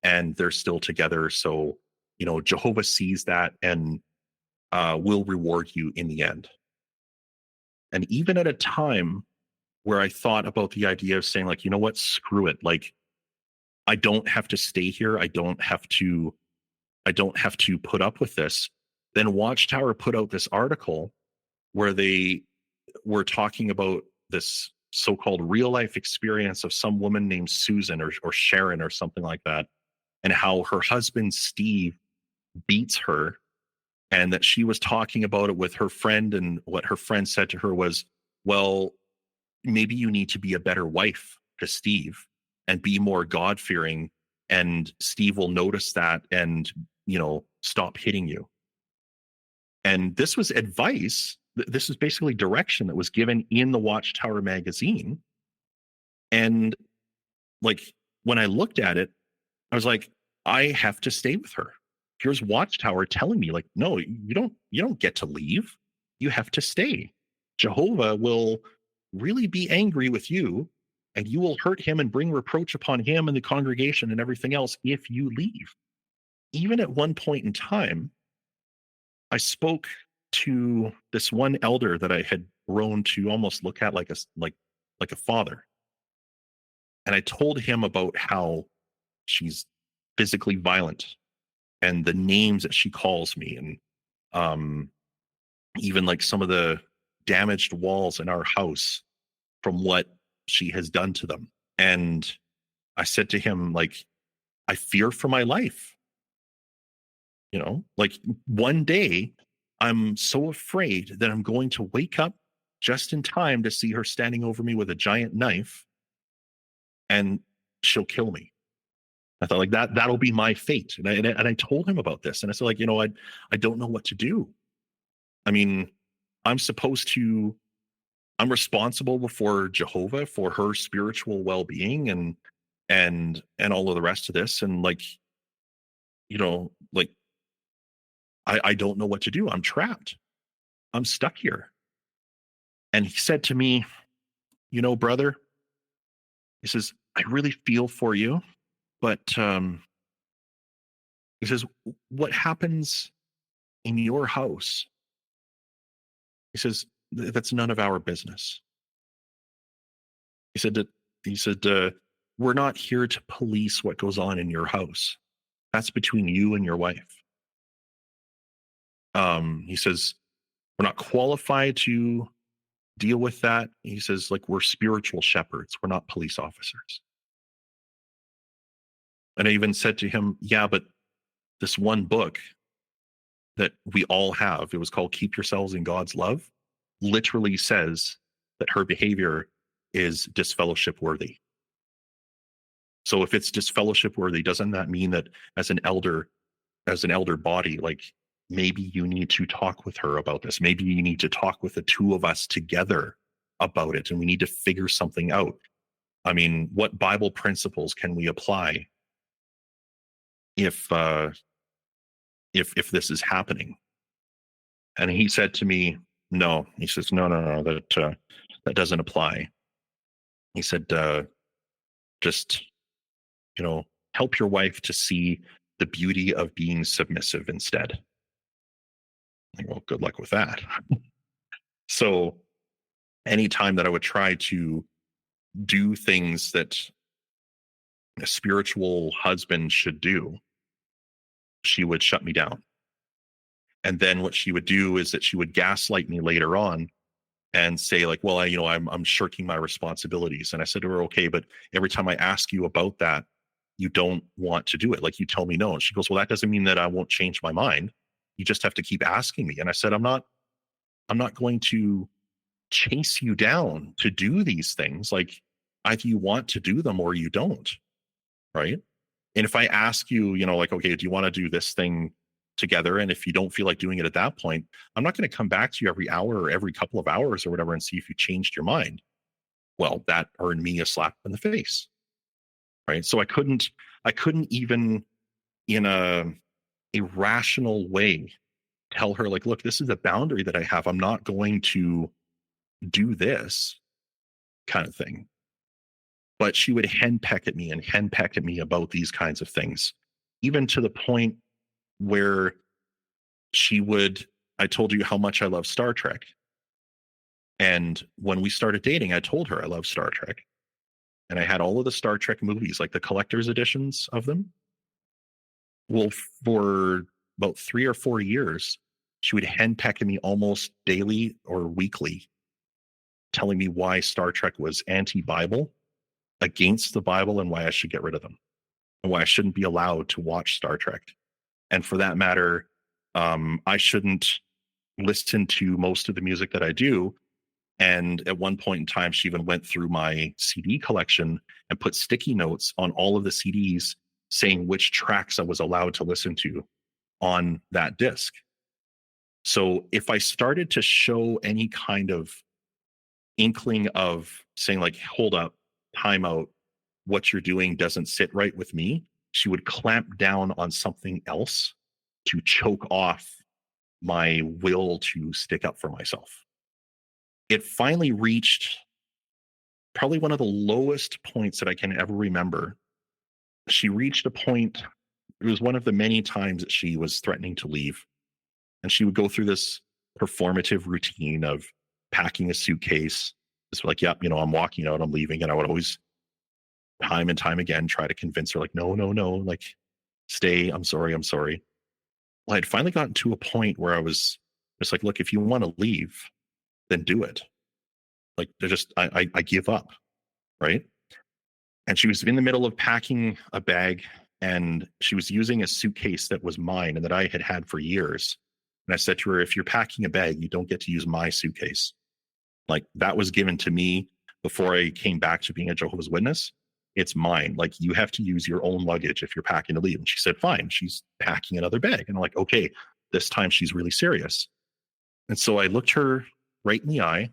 and they're still together. So, Jehovah sees that and will reward you in the end. And even at a time where I thought about the idea of saying, like, you know what, screw it. Like, I don't have to stay here. I don't have to put up with this. Then Watchtower put out this article where they were talking about this so-called real life experience of some woman named Susan or Sharon or something like that, and how her husband Steve beats her, and that she was talking about it with her friend, and what her friend said to her was, well, maybe you need to be a better wife to Steve and be more God-fearing, and Steve will notice that and, stop hitting you. And this was advice. This is basically direction that was given in the Watchtower magazine. And like, when I looked at it, I was like, I have to stay with her. Here's Watchtower telling me, like, no, you don't get to leave. You have to stay. Jehovah will really be angry with you, and you will hurt him and bring reproach upon him and the congregation and everything else if you leave. Even at one point in time, I spoke to this one elder that I had grown to almost look at like a father. And I told him about how she's physically violent and the names that she calls me, and even like some of the damaged walls in our house from what she has done to them. And I said to him, like, I fear for my life. Like, one day I'm so afraid that I'm going to wake up just in time to see her standing over me with a giant knife, and she'll kill me. I thought, like, that'll be my fate. And I told him about this, and I said, like, I don't know what to do. I mean, I'm responsible before Jehovah for her spiritual well-being and all of the rest of this. And like, like, I don't know what to do. I'm trapped. I'm stuck here. And he said to me, brother, he says, I really feel for you, but he says, what happens in your house? He says, that's none of our business. He said, we're not here to police what goes on in your house. That's between you and your wife. He says, we're not qualified to deal with that. He says, like, we're spiritual shepherds. We're not police officers. And I even said to him, yeah, but this one book that we all have, it was called Keep Yourselves in God's Love, literally says that her behavior is disfellowship worthy. So if it's disfellowship worthy, doesn't that mean that as an elder body, like, maybe you need to talk with her about this? Maybe you need to talk with the two of us together about it, and we need to figure something out. I mean, what Bible principles can we apply if this is happening? And he said to me, no. He says, no, that doesn't apply. He said, just, help your wife to see the beauty of being submissive instead. Well, good luck with that. So anytime that I would try to do things that a spiritual husband should do, she would shut me down. And then what she would do is that she would gaslight me later on and say like, well, I'm shirking my responsibilities. And I said to her, okay, but every time I ask you about that, you don't want to do it. Like you tell me no. And she goes, well, that doesn't mean that I won't change my mind. You just have to keep asking me. And I said, I'm not going to chase you down to do these things. Like either you want to do them or you don't. Right. And if I ask you, like, okay, do you want to do this thing together? And if you don't feel like doing it at that point, I'm not going to come back to you every hour or every couple of hours or whatever and see if you changed your mind. Well, that earned me a slap in the face. Right. So I couldn't even in a rational way tell her like, look, this is a boundary that I have. I'm not going to do this kind of thing. But she would henpeck at me about these kinds of things, even to the point where I told you how much I love Star Trek. And when we started dating, I told her I love Star Trek. And I had all of the Star Trek movies, like the collector's editions of them. Well, for about 3 or 4 years, she would henpeck at me almost daily or weekly, telling me why Star Trek was anti-Bible, against the Bible, and why I should get rid of them, and why I shouldn't be allowed to watch Star Trek. And for that matter, I shouldn't listen to most of the music that I do. And at one point in time, she even went through my CD collection and put sticky notes on all of the CDs saying which tracks I was allowed to listen to on that disc. So if I started to show any kind of inkling of saying like, hold up, time out, what you're doing doesn't sit right with me, she would clamp down on something else to choke off my will to stick up for myself. It finally reached probably one of the lowest points that I can ever remember. She reached a point, it was one of the many times that she was threatening to leave. And she would go through this performative routine of packing a suitcase. It's like, yep, I'm walking out, I'm leaving. And I would always, time and time again, try to convince her, like, no, like, stay. I'm sorry. Well, I'd finally gotten to a point where I was just like, look, if you want to leave, then do it. Like, I give up. Right. And she was in the middle of packing a bag, and she was using a suitcase that was mine and that I had had for years. And I said to her, if you're packing a bag, you don't get to use my suitcase. Like, that was given to me before I came back to being a Jehovah's Witness. It's mine. Like, you have to use your own luggage if you're packing to leave. And she said, fine. She's packing another bag. And I'm like, okay, this time she's really serious. And so I looked her right in the eye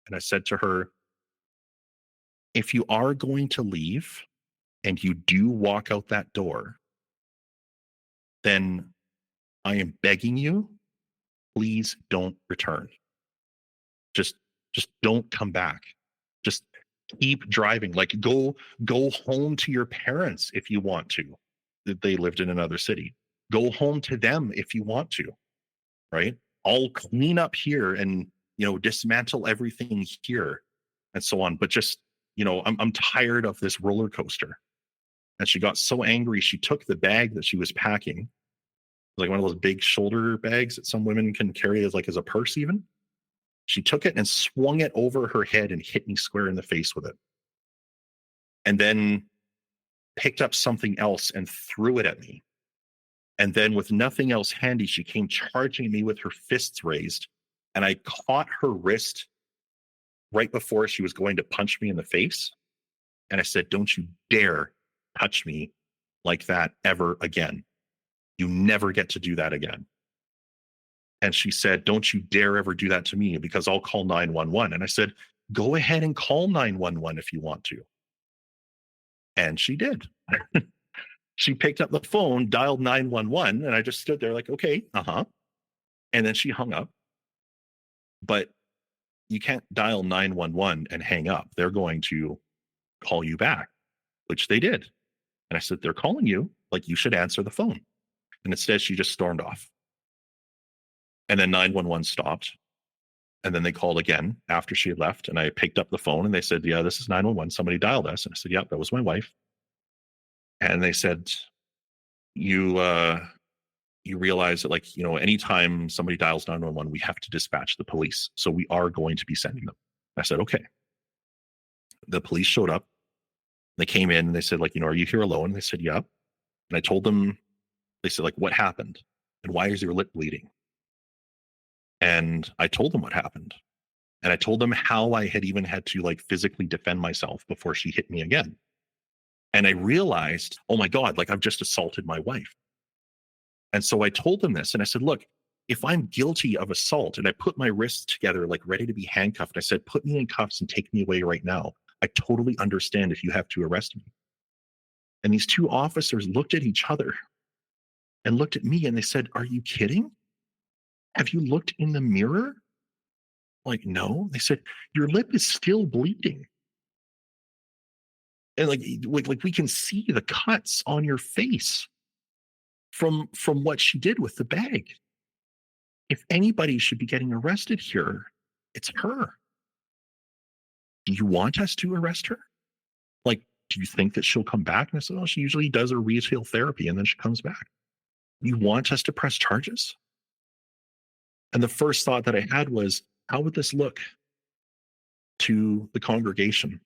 and I said to her, if you are going to leave and you do walk out that door, then I am begging you, please don't return. Just don't come back. Just keep driving. Like, go home to your parents if you want to. They lived in another city. Go home to them if you want to. Right? I'll clean up here and dismantle everything here and so on. But just I'm tired of this roller coaster. And she got so angry, she took the bag that she was packing, like one of those big shoulder bags that some women can carry as a purse even. She took it and swung it over her head and hit me square in the face with it. And then picked up something else and threw it at me. And then with nothing else handy, she came charging me with her fists raised. And I caught her wrist right before she was going to punch me in the face. And I said, don't you dare touch me like that ever again. You never get to do that again. And she said, don't you dare ever do that to me, because I'll call 911. And I said, go ahead and call 911 if you want to. And she did. She picked up the phone, dialed 911, and I just stood there like, okay, And then she hung up. But you can't dial 911 and hang up. They're going to call you back, which they did. And I said, they're calling you, like, you should answer the phone. And instead, she just stormed off. And then 911 stopped. And then they called again after she had left. And I picked up the phone and they said, yeah, this is 911. Somebody dialed us. And I said, yeah, that was my wife. And they said, you you realize that, like, anytime somebody dials 911, we have to dispatch the police. So we are going to be sending them. I said, okay. The police showed up. They came in and they said, like, are you here alone? And they said, yeah. And I told them, they said, like, what happened? And why is your lip bleeding? And I told them what happened. And I told them how I had even had to, like, physically defend myself before she hit me again. And I realized, oh my God, like, I've just assaulted my wife. And so I told them this, and I said, look, if I'm guilty of assault, and I put my wrists together, like ready to be handcuffed, I said, put me in cuffs and take me away right now. I totally understand if you have to arrest me. And these two officers looked at each other and looked at me, and they said, are you kidding? Have you looked in the mirror? Like, no. They said, your lip is still bleeding. And like we can see the cuts on your face from what she did with the bag. If anybody should be getting arrested here, it's her. Do you want us to arrest her? Like, do you think that she'll come back? And I said, oh, she usually does her retail therapy and then she comes back. You want us to press charges? And the first thought that I had was, how would this look to the congregation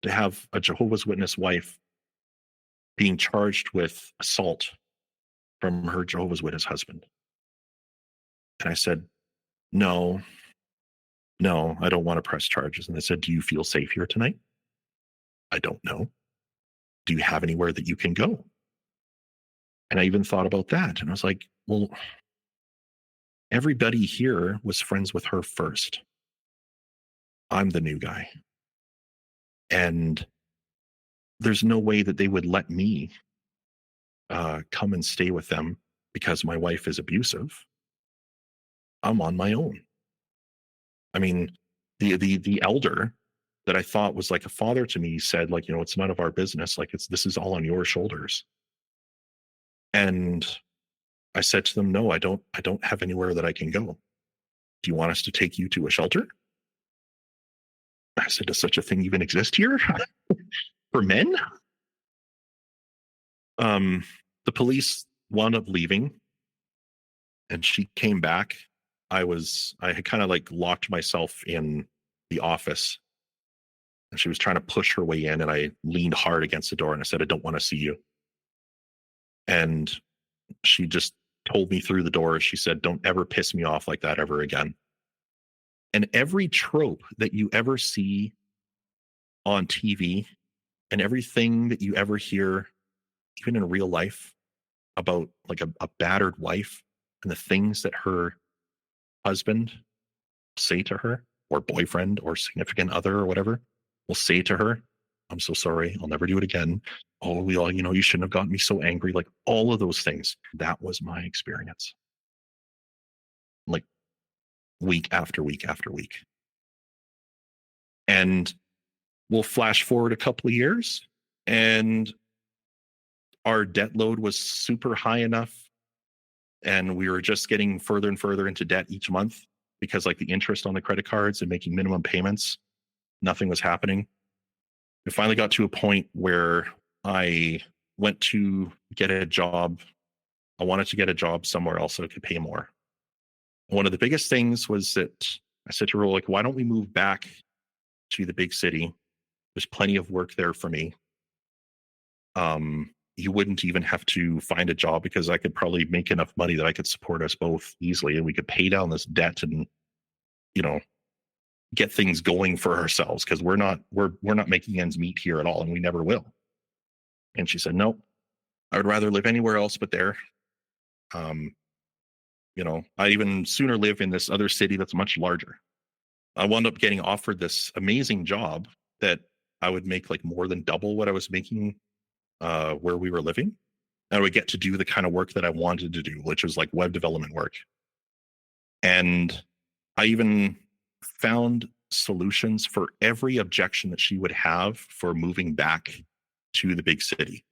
to have a Jehovah's Witness wife being charged with assault from her Jehovah's Witness husband? And I said, no, I don't want to press charges. And they said, do you feel safe here tonight? I don't know. Do you have anywhere that you can go? And I even thought about that. And I was like, well, everybody here was friends with her first. I'm the new guy. And there's no way that they would let me come and stay with them because my wife is abusive. I'm on my own. I mean, the elder that I thought was like a father to me said, like, it's none of our business. Like, this is all on your shoulders. And I said to them, no, I don't have anywhere that I can go. Do you want us to take you to a shelter? I said, does such a thing even exist here for men? The police wound up leaving, and she came back. I had kind of like locked myself in the office, and she was trying to push her way in, and I leaned hard against the door and I said, I don't want to see you. And she just told me through the door, she said, don't ever piss me off like that ever again. And every trope that you ever see on TV and everything that you ever hear, even in real life, about like a battered wife and the things that her husband say to her, or boyfriend or significant other or whatever, will say to her, I'm so sorry, I'll never do it again. Oh, you shouldn't have gotten me so angry. Like, all of those things. That was my experience. Like, week after week after week. And we'll flash forward a couple of years, and our debt load was super high enough, and we were just getting further and further into debt each month because, like, the interest on the credit cards and making minimum payments, nothing was happening. It finally got to a point where I went to get a job. I wanted to get a job somewhere else so it could pay more. One of the biggest things was that I said to her, like, why don't we move back to the big city? There's plenty of work there for me. You wouldn't even have to find a job because I could probably make enough money that I could support us both easily, and we could pay down this debt and, get things going for ourselves, because we're not making ends meet here at all, and we never will. And she said, no, I would rather live anywhere else but there. I even sooner live in this other city that's much larger. I wound up getting offered this amazing job that I would make like more than double what I was making where we were living. And I would get to do the kind of work that I wanted to do, which was like web development work. And I even found solutions for every objection that she would have for moving back to the big city.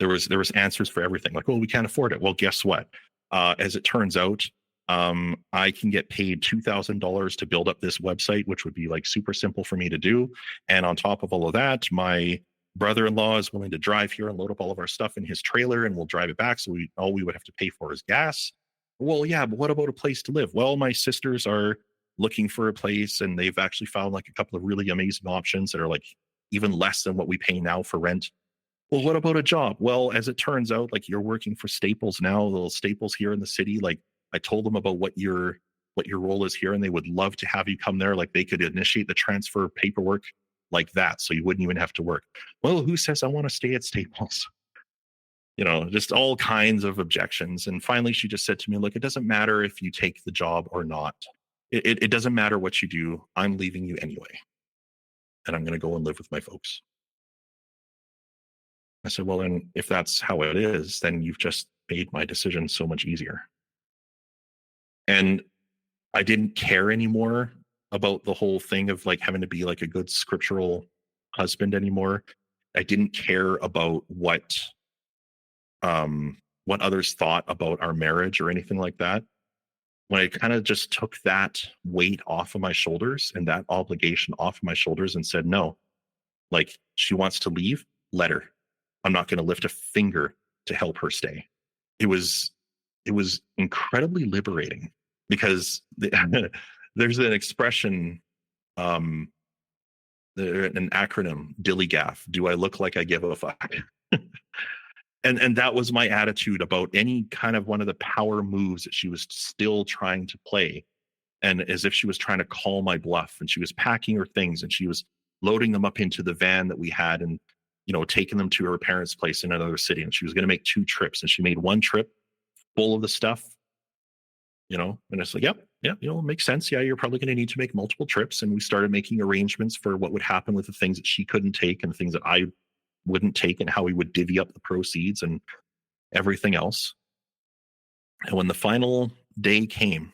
There was answers for everything. Like, well, we can't afford it. Well, guess what? As it turns out, I can get paid $2,000 to build up this website, which would be like super simple for me to do. And on top of all of that, my brother-in-law is willing to drive here and load up all of our stuff in his trailer, and we'll drive it back. So all we would have to pay for is gas. Well, yeah, but what about a place to live? Well, my sisters are looking for a place, and they've actually found like a couple of really amazing options that are like even less than what we pay now for rent. Well, what about a job? Well, as it turns out, like you're working for Staples now, little Staples here in the city. Like I told them about what your role is here, and they would love to have you come there. Like they could initiate the transfer paperwork like that, so you wouldn't even have to work. Well, who says I want to stay at Staples? Just all kinds of objections. And finally, she just said to me, look, it doesn't matter if you take the job or not. It doesn't matter what you do. I'm leaving you anyway. And I'm going to go and live with my folks. I said, well, then if that's how it is, then you've just made my decision so much easier. And I didn't care anymore about the whole thing of like having to be like a good scriptural husband anymore. I didn't care about what others thought about our marriage or anything like that. When I kind of just took that weight off of my shoulders and that obligation off of my shoulders and said, no, like she wants to leave, let her. I'm not going to lift a finger to help her stay. It was incredibly liberating because there's an expression, an acronym, dilly-gaff. Do I look like I give a fuck? And that was my attitude about any kind of one of the power moves that she was still trying to play. And as if she was trying to call my bluff, and she was packing her things and she was loading them up into the van that we had and, taking them to her parents' place in another city. And she was going to make 2 trips, and she made 1 trip full of the stuff, and it's like, yep, it makes sense. Yeah, you're probably going to need to make multiple trips. And we started making arrangements for what would happen with the things that she couldn't take and the things that I wouldn't take, and how we would divvy up the proceeds and everything else. And when the final day came,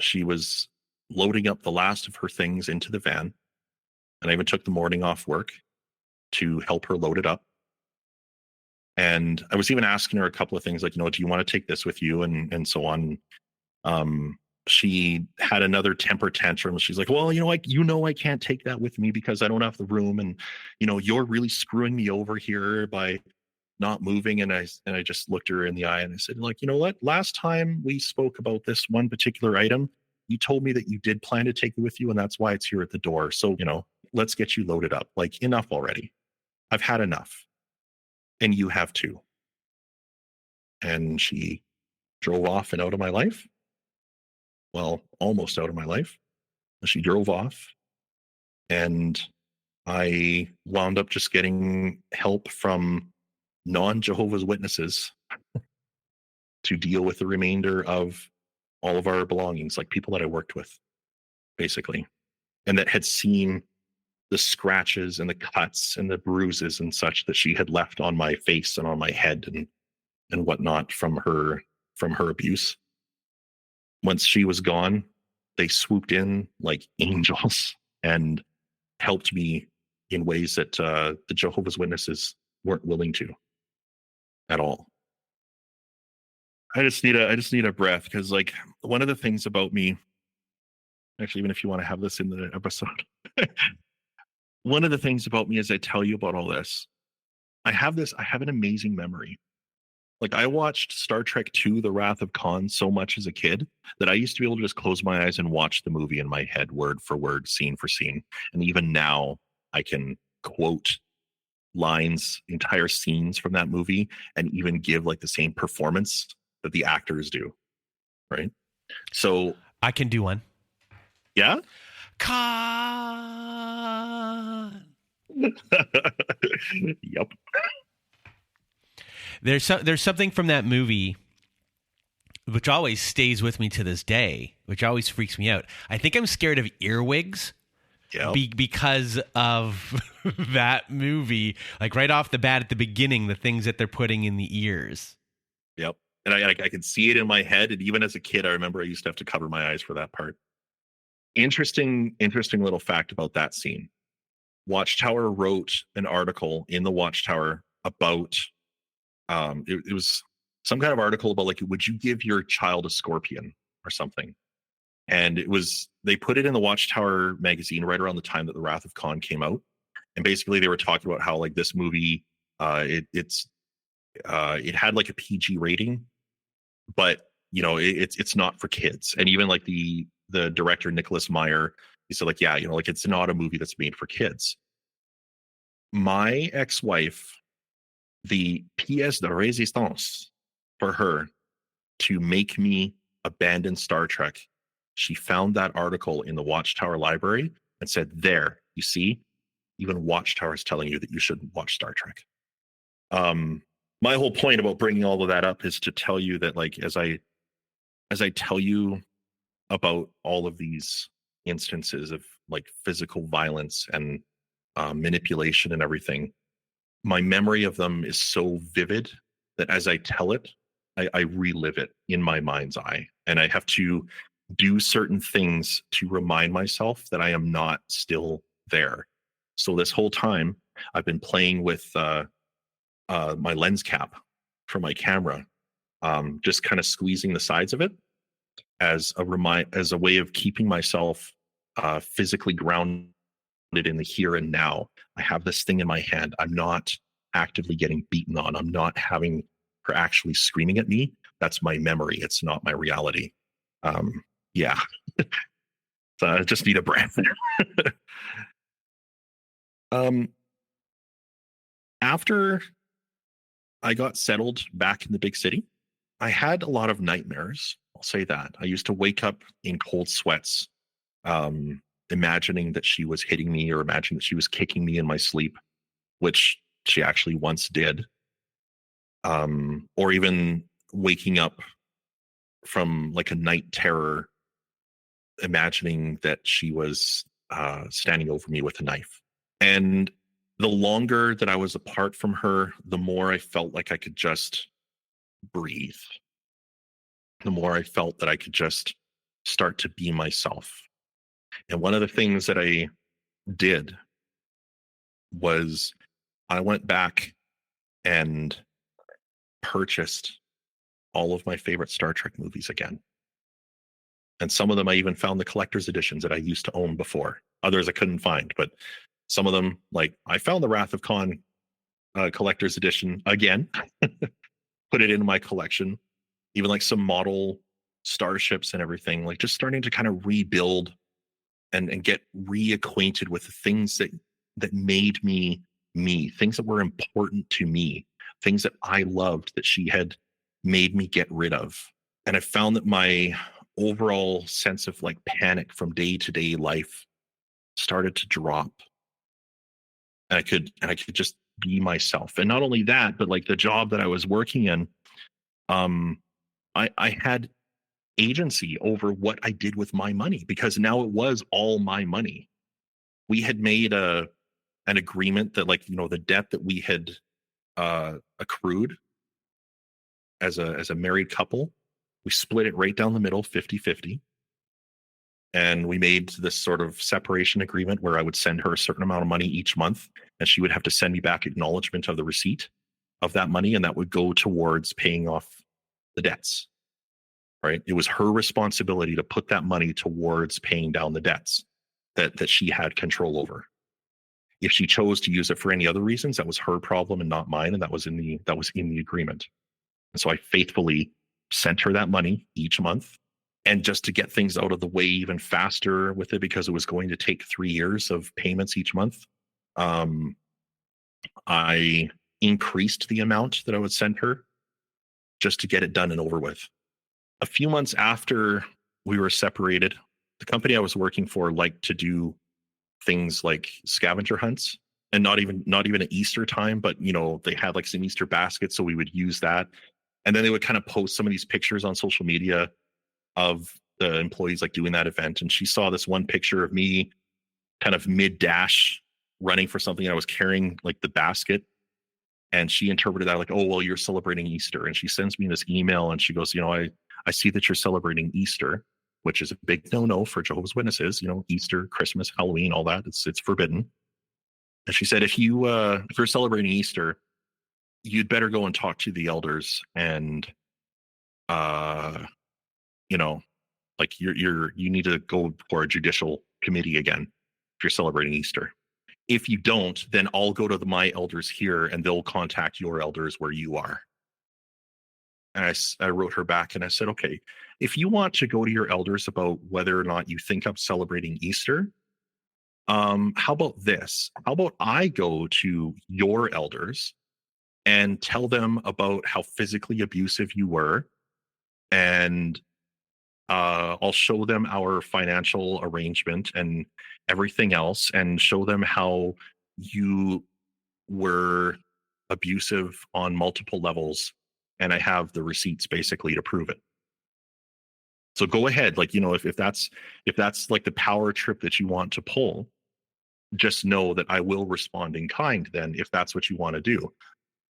she was loading up the last of her things into the van. And I even took the morning off work to help her load it up. And I was even asking her a couple of things like, do you want to take this with you? And so on. She had another temper tantrum. She's like, well, I can't take that with me because I don't have the room. And, you're really screwing me over here by not moving. And I just looked her in the eye and I said, like, you know what? Last time we spoke about this one particular item, you told me that you did plan to take it with you. And that's why it's here at the door. So, let's get you loaded up. Like, enough already. I've had enough. And you have too. And she drove off and out of my life. Well, almost out of my life. She drove off, and I wound up just getting help from non-Jehovah's Witnesses to deal with the remainder of all of our belongings, like people that I worked with, basically, and that had seen the scratches and the cuts and the bruises and such that she had left on my face and on my head and whatnot from her abuse. Once she was gone, they swooped in like angels and helped me in ways that the Jehovah's Witnesses weren't willing to at all. I just need a breath, because like one of the things about me, actually, even if you want to have this in the episode, one of the things about me as I tell you about all this, I have an amazing memory. Like I watched Star Trek II, The Wrath of Khan so much as a kid that I used to be able to just close my eyes and watch the movie in my head, word for word, scene for scene. And even now I can quote lines, entire scenes from that movie, and even give like the same performance that the actors do. Right. So I can do one. Yeah. Khan. Yep. There's something from that movie which always stays with me to this day, which always freaks me out. I think I'm scared of earwigs. Yep. Because of that movie, like right off the bat at the beginning, the things that they're putting in the ears. Yep. And I could see it in my head. And even as a kid, I remember I used to have to cover my eyes for that part. Interesting little fact about that scene. Watchtower wrote an article in the Watchtower about, it was some kind of article about like, would you give your child a scorpion or something? And they put it in the Watchtower magazine right around the time that The Wrath of Khan came out. And basically they were talking about how like this movie, it had like a PG rating, but it's not for kids. And even like the director Nicholas Meyer, he said like, yeah, like it's not a movie that's made for kids. My ex-wife, the pièce de résistance for her to make me abandon Star Trek, she found that article in the Watchtower library and said, there, you see, even Watchtower is telling you that you shouldn't watch Star Trek. My whole point about bringing all of that up is to tell you that, like, as I tell you about all of these instances of like physical violence and manipulation and everything, my memory of them is so vivid that as I tell it, I relive it in my mind's eye. And I have to do certain things to remind myself that I am not still there. So this whole time I've been playing with my lens cap for my camera, just kind of squeezing the sides of it as a way of keeping myself physically grounded in the here and now. I have this thing in my hand. I'm not actively getting beaten on. I'm not having her actually screaming at me. That's my memory. It's not my reality. Yeah. So I just need a breath there. After I got settled back in the big city, I had a lot of nightmares. I'll say that. I used to wake up in cold sweats, imagining that she was hitting me or imagining that she was kicking me in my sleep, which she actually once did. Or even waking up from like a night terror, imagining that she was standing over me with a knife. And the longer that I was apart from her, the more I felt like I could just breathe. The more I felt that I could just start to be myself. And one of the things that I did was I went back and purchased all of my favorite Star Trek movies again. And some of them I even found the collector's editions that I used to own before. Others I couldn't find, but some of them, like I found the Wrath of Khan collector's edition again, put it in my collection, even like some model starships and everything, like just starting to kind of rebuild and get reacquainted with the things that made me me, things that were important to me, things that I loved that she had made me get rid of. And I found that my overall sense of like panic from day to day life started to drop. And I could just be myself. And not only that, but like the job that I was working in, I had agency over what I did with my money because now it was all my money. We had made an agreement that like, the debt that we had accrued as a married couple, we split it right down the middle, 50-50. And we made this sort of separation agreement where I would send her a certain amount of money each month, and she would have to send me back acknowledgement of the receipt of that money, and that would go towards paying off the debts. Right? It was her responsibility to put that money towards paying down the debts that she had control over. If she chose to use it for any other reasons, that was her problem and not mine, and that was in the agreement. And so I faithfully sent her that money each month. And just to get things out of the way even faster with it, because it was going to take 3 years of payments each month, I increased the amount that I would send her just to get it done and over with. A few months after we were separated, the company I was working for liked to do things like scavenger hunts, and not even at Easter time, but they had like some Easter baskets, so we would use that. And then they would kind of post some of these pictures on social media of the employees like doing that event. And she saw this one picture of me kind of mid-dash running for something. I was carrying like the basket, and she interpreted that like, oh, well, you're celebrating Easter. And she sends me this email and she goes, I see that you're celebrating Easter, which is a big no-no for Jehovah's Witnesses. Easter, Christmas, Halloween, all that. It's forbidden. And she said, if you're celebrating Easter, you'd better go and talk to the elders and, like you need to go for a judicial committee again if you're celebrating Easter. If you don't, then I'll go to my elders here and they'll contact your elders where you are. And I wrote her back and I said, okay, if you want to go to your elders about whether or not you think I'm celebrating Easter, how about this? How about I go to your elders and tell them about how physically abusive you were, and I'll show them our financial arrangement and everything else, and show them how you were abusive on multiple levels, and I have the receipts basically to prove it. So go ahead, like, you know, if that's like the power trip that you want to pull, just know that I will respond in kind then, if that's what you want to do.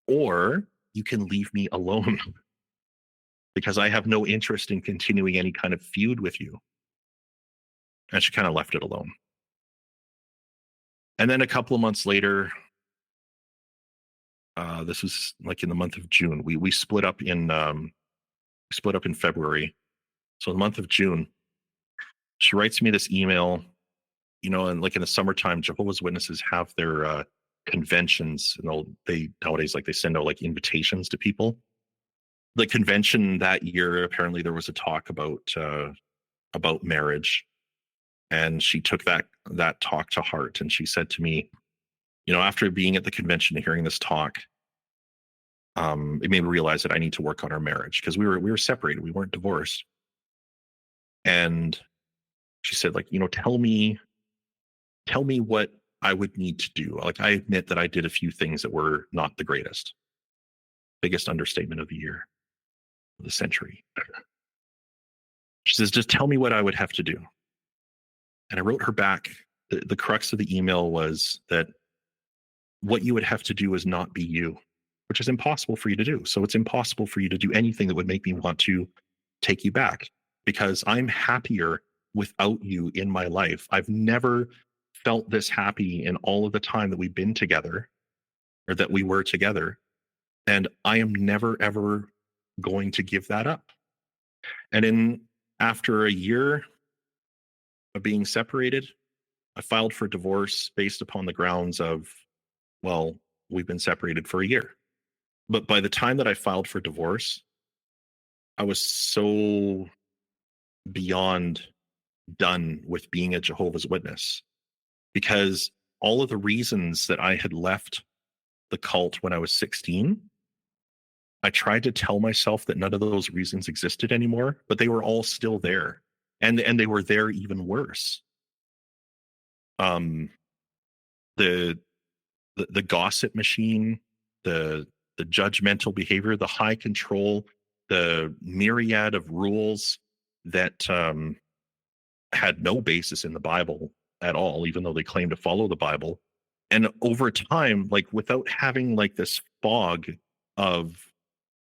Or you can leave me alone because I have no interest in continuing any kind of feud with you. And she kind of left it alone. And then a couple of months later, this was like in the month of June. We split up in February. So the month of June, she writes me this email, you know, and like in the summertime, Jehovah's Witnesses have their conventions, and they nowadays, like, they send out like invitations to people. The convention that year, apparently there was a talk about marriage, and she took that talk to heart, and she said to me, you know, after being at the convention and hearing this talk, it made me realize that I need to work on our marriage, because we were separated, we weren't divorced. And she said, like, you know, tell me what I would need to do. Like, I admit that I did a few things that were not the greatest. Biggest understatement of the year, of the century. She says, just tell me what I would have to do. And I wrote her back. The crux of the email was that what you would have to do is not be you, which is impossible for you to do. So it's impossible for you to do anything that would make me want to take you back, because I'm happier without you in my life. I've never felt this happy in all of the time that we've been together, or that we were together. And I am never, ever going to give that up. And after a year of being separated, I filed for divorce based upon the grounds of, well, we've been separated for a year. But by the time that I filed for divorce, I was so beyond done with being a Jehovah's Witness, because all of the reasons that I had left the cult when I was 16, I tried to tell myself that none of those reasons existed anymore, but they were all still there. And they were there even worse. The gossip machine, the judgmental behavior, the high control, the myriad of rules that had no basis in the Bible at all, even though they claim to follow the Bible. And over time, like, without having like this fog of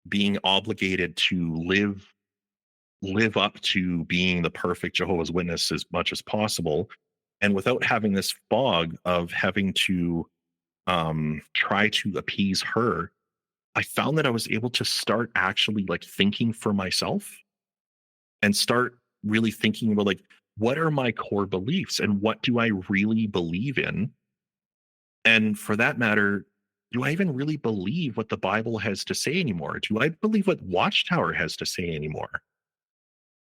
being obligated to live up to being the perfect Jehovah's Witness as much as possible, and without having this fog of having to try to appease her, I found that I was able to start actually like thinking for myself, and start really thinking about, like, what are my core beliefs and what do I really believe in? And for that matter, do I even really believe what the Bible has to say anymore? Do I believe what Watchtower has to say anymore?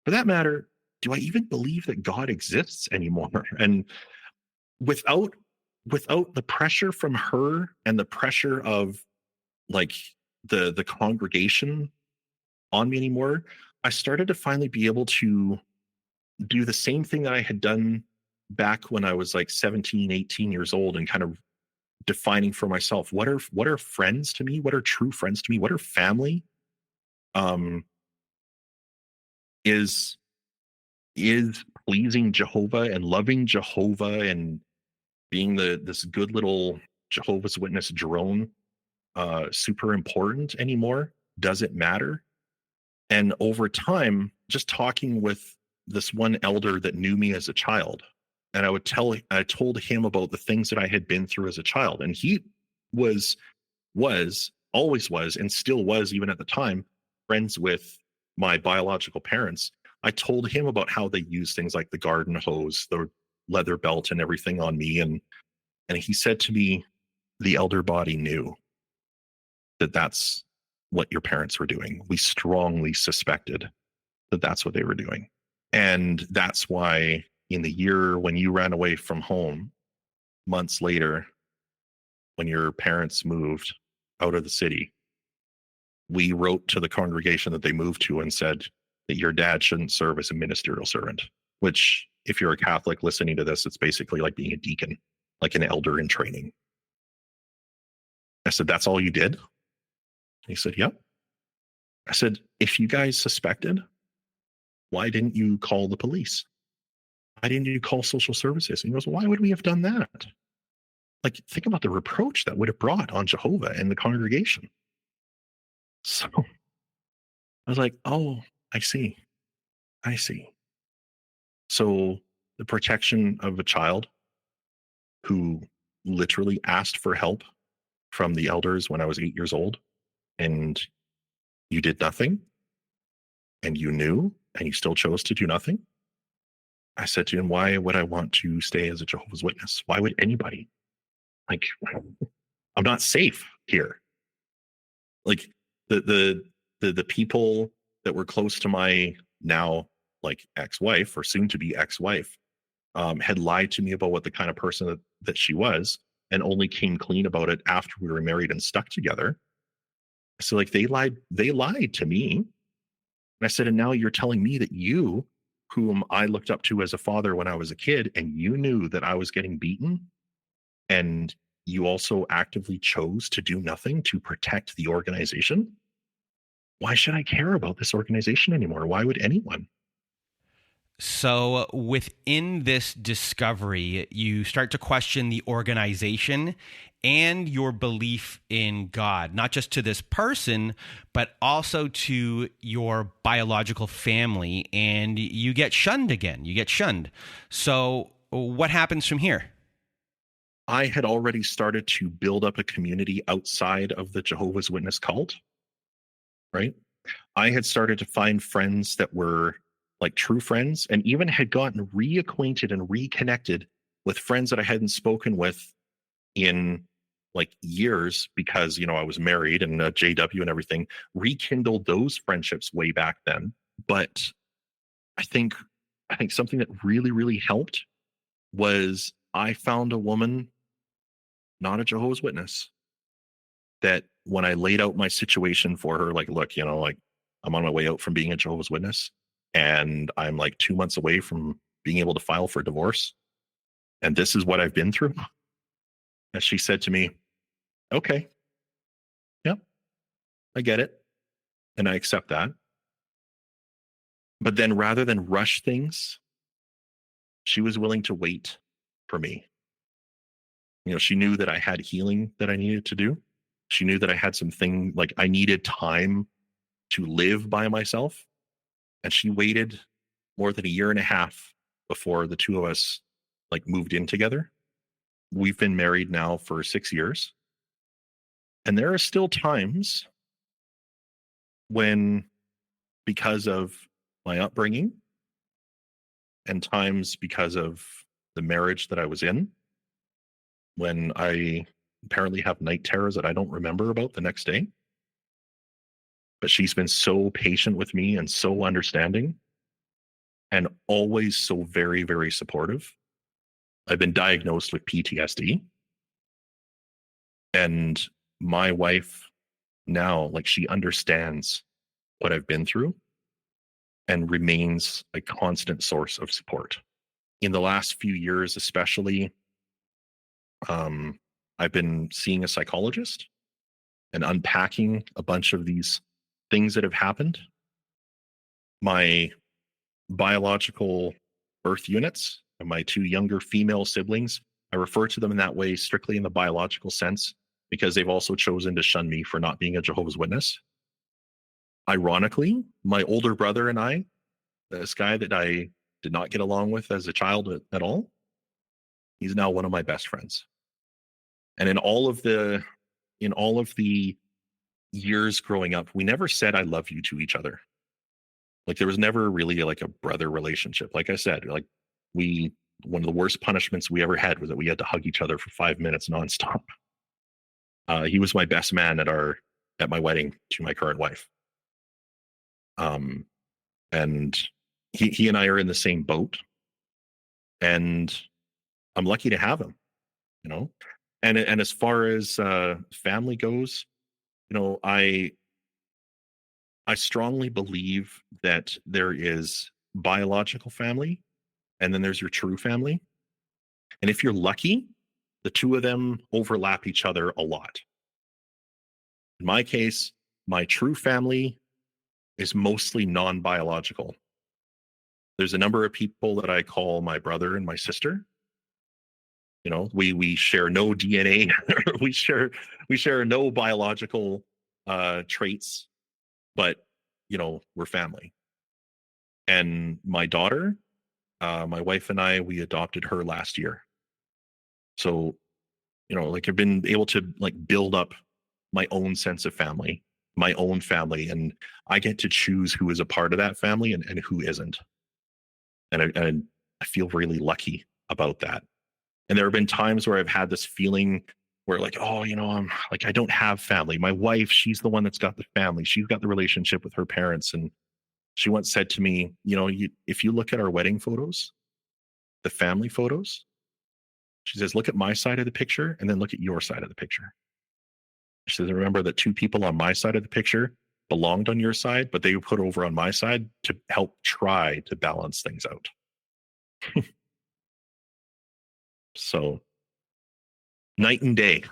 For that matter, do I even believe that God exists anymore? And without the pressure from her and the pressure of like the congregation on me anymore, I started to finally be able to do the same thing that I had done back when I was like 17, 18 years old, and kind of defining for myself, what are friends to me? What are true friends to me? What are family? Is pleasing Jehovah and loving Jehovah and being this good little Jehovah's Witness drone super important anymore? Does it matter? And over time, just talking with this one elder that knew me as a child, and I told him about the things that I had been through as a child, and he was always was, and still was even at the time, friends with my biological parents. I told him about how they used things like the garden hose, the leather belt, and everything on me, and And he said to me, the elder body knew that that's what your parents were doing. We strongly suspected that that's what they were doing. And that's why in the year when you ran away from home, months later, when your parents moved out of the city, we wrote to the congregation that they moved to and said that your dad shouldn't serve as a ministerial servant, which, if you're a Catholic listening to this, it's basically like being a deacon, like an elder in training. I said, that's all you did? He said, yep. I said, if you guys suspected, why didn't you call the police? Why didn't you call social services? And he goes, well, why would we have done that? Like, think about the reproach that would have brought on Jehovah and the congregation. So I was like, oh, I see. I see. So the protection of a child who literally asked for help from the elders when I was 8 years old, and you did nothing, and you knew, and you still chose to do nothing. I said to him, why would I want to stay as a Jehovah's Witness? Why would anybody? Like, I'm not safe here. Like, the people that were close to my now like ex-wife or soon to be ex-wife had lied to me about what the kind of person that she was, and only came clean about it after we were married and stuck together. So like they lied to me. And I said, and now you're telling me that you, whom I looked up to as a father when I was a kid, and you knew that I was getting beaten, and you also actively chose to do nothing to protect the organization. Why should I care about this organization anymore? Why would anyone? So within this discovery, you start to question the organization and your belief in God, not just to this person, but also to your biological family. And you get shunned again. You get shunned. So what happens from here? I had already started to build up a community outside of the Jehovah's Witness cult, right? I had started to find friends that were like true friends, and even had gotten reacquainted and reconnected with friends that I hadn't spoken with in like years because, I was married and JW and everything, rekindled those friendships way back then. But I think something that really, really helped was I found a woman, not a Jehovah's Witness, that when I laid out my situation for her, like, look, like I'm on my way out from being a Jehovah's Witness, and I'm like 2 months away from being able to file for divorce, and this is what I've been through. And she said to me, okay, yep, I get it. And I accept that. But then rather than rush things, she was willing to wait for me. She knew that I had healing that I needed to do. She knew that I had something, like I needed time to live by myself. And she waited more than a year and a half before the two of us like moved in together. We've been married now for 6 years. And there are still times when, because of my upbringing and times because of the marriage that I was in, when I apparently have night terrors that I don't remember about the next day. But she's been so patient with me and so understanding and always so very, very supportive. I've been diagnosed with PTSD. And my wife now, like, she understands what I've been through and remains a constant source of support. In the last few years, especially, I've been seeing a psychologist and unpacking a bunch of these things that have happened. My biological birth units and my two younger female siblings, I refer to them in that way strictly in the biological sense because they've also chosen to shun me for not being a Jehovah's Witness. Ironically, my older brother and I, this guy that I did not get along with as a child at all, he's now one of my best friends. And in all of the years growing up, we never said I love you to each other. Like, there was never really like a brother relationship. Like I said, like we one of the worst punishments we ever had was that we had to hug each other for 5 minutes nonstop. He was my best man at my wedding to my current wife. And he and I are in the same boat, and I'm lucky to have him, you know. And as far as family goes, you know, I strongly believe that there is biological family, and then there's your true family. And if you're lucky, the two of them overlap each other a lot. In my case, my true family is mostly non-biological. There's a number of people that I call my brother and my sister. You know, we share no DNA, we share no biological traits, but you know, we're family. And my daughter, my wife and I, we adopted her last year. So, you know, like I've been able to like build up my own sense of family, my own family, and I get to choose who is a part of that family and who isn't. And I feel really lucky about that. And there have been times where I've had this feeling where like, oh, you know, I'm like, I don't have family. My wife, she's the one that's got the family. She's got the relationship with her parents. And she once said to me, you know, if you look at our wedding photos, the family photos, she says, look at my side of the picture and then look at your side of the picture. She says, remember that two people on my side of the picture belonged on your side, but they were put over on my side to help try to balance things out. So, night and day.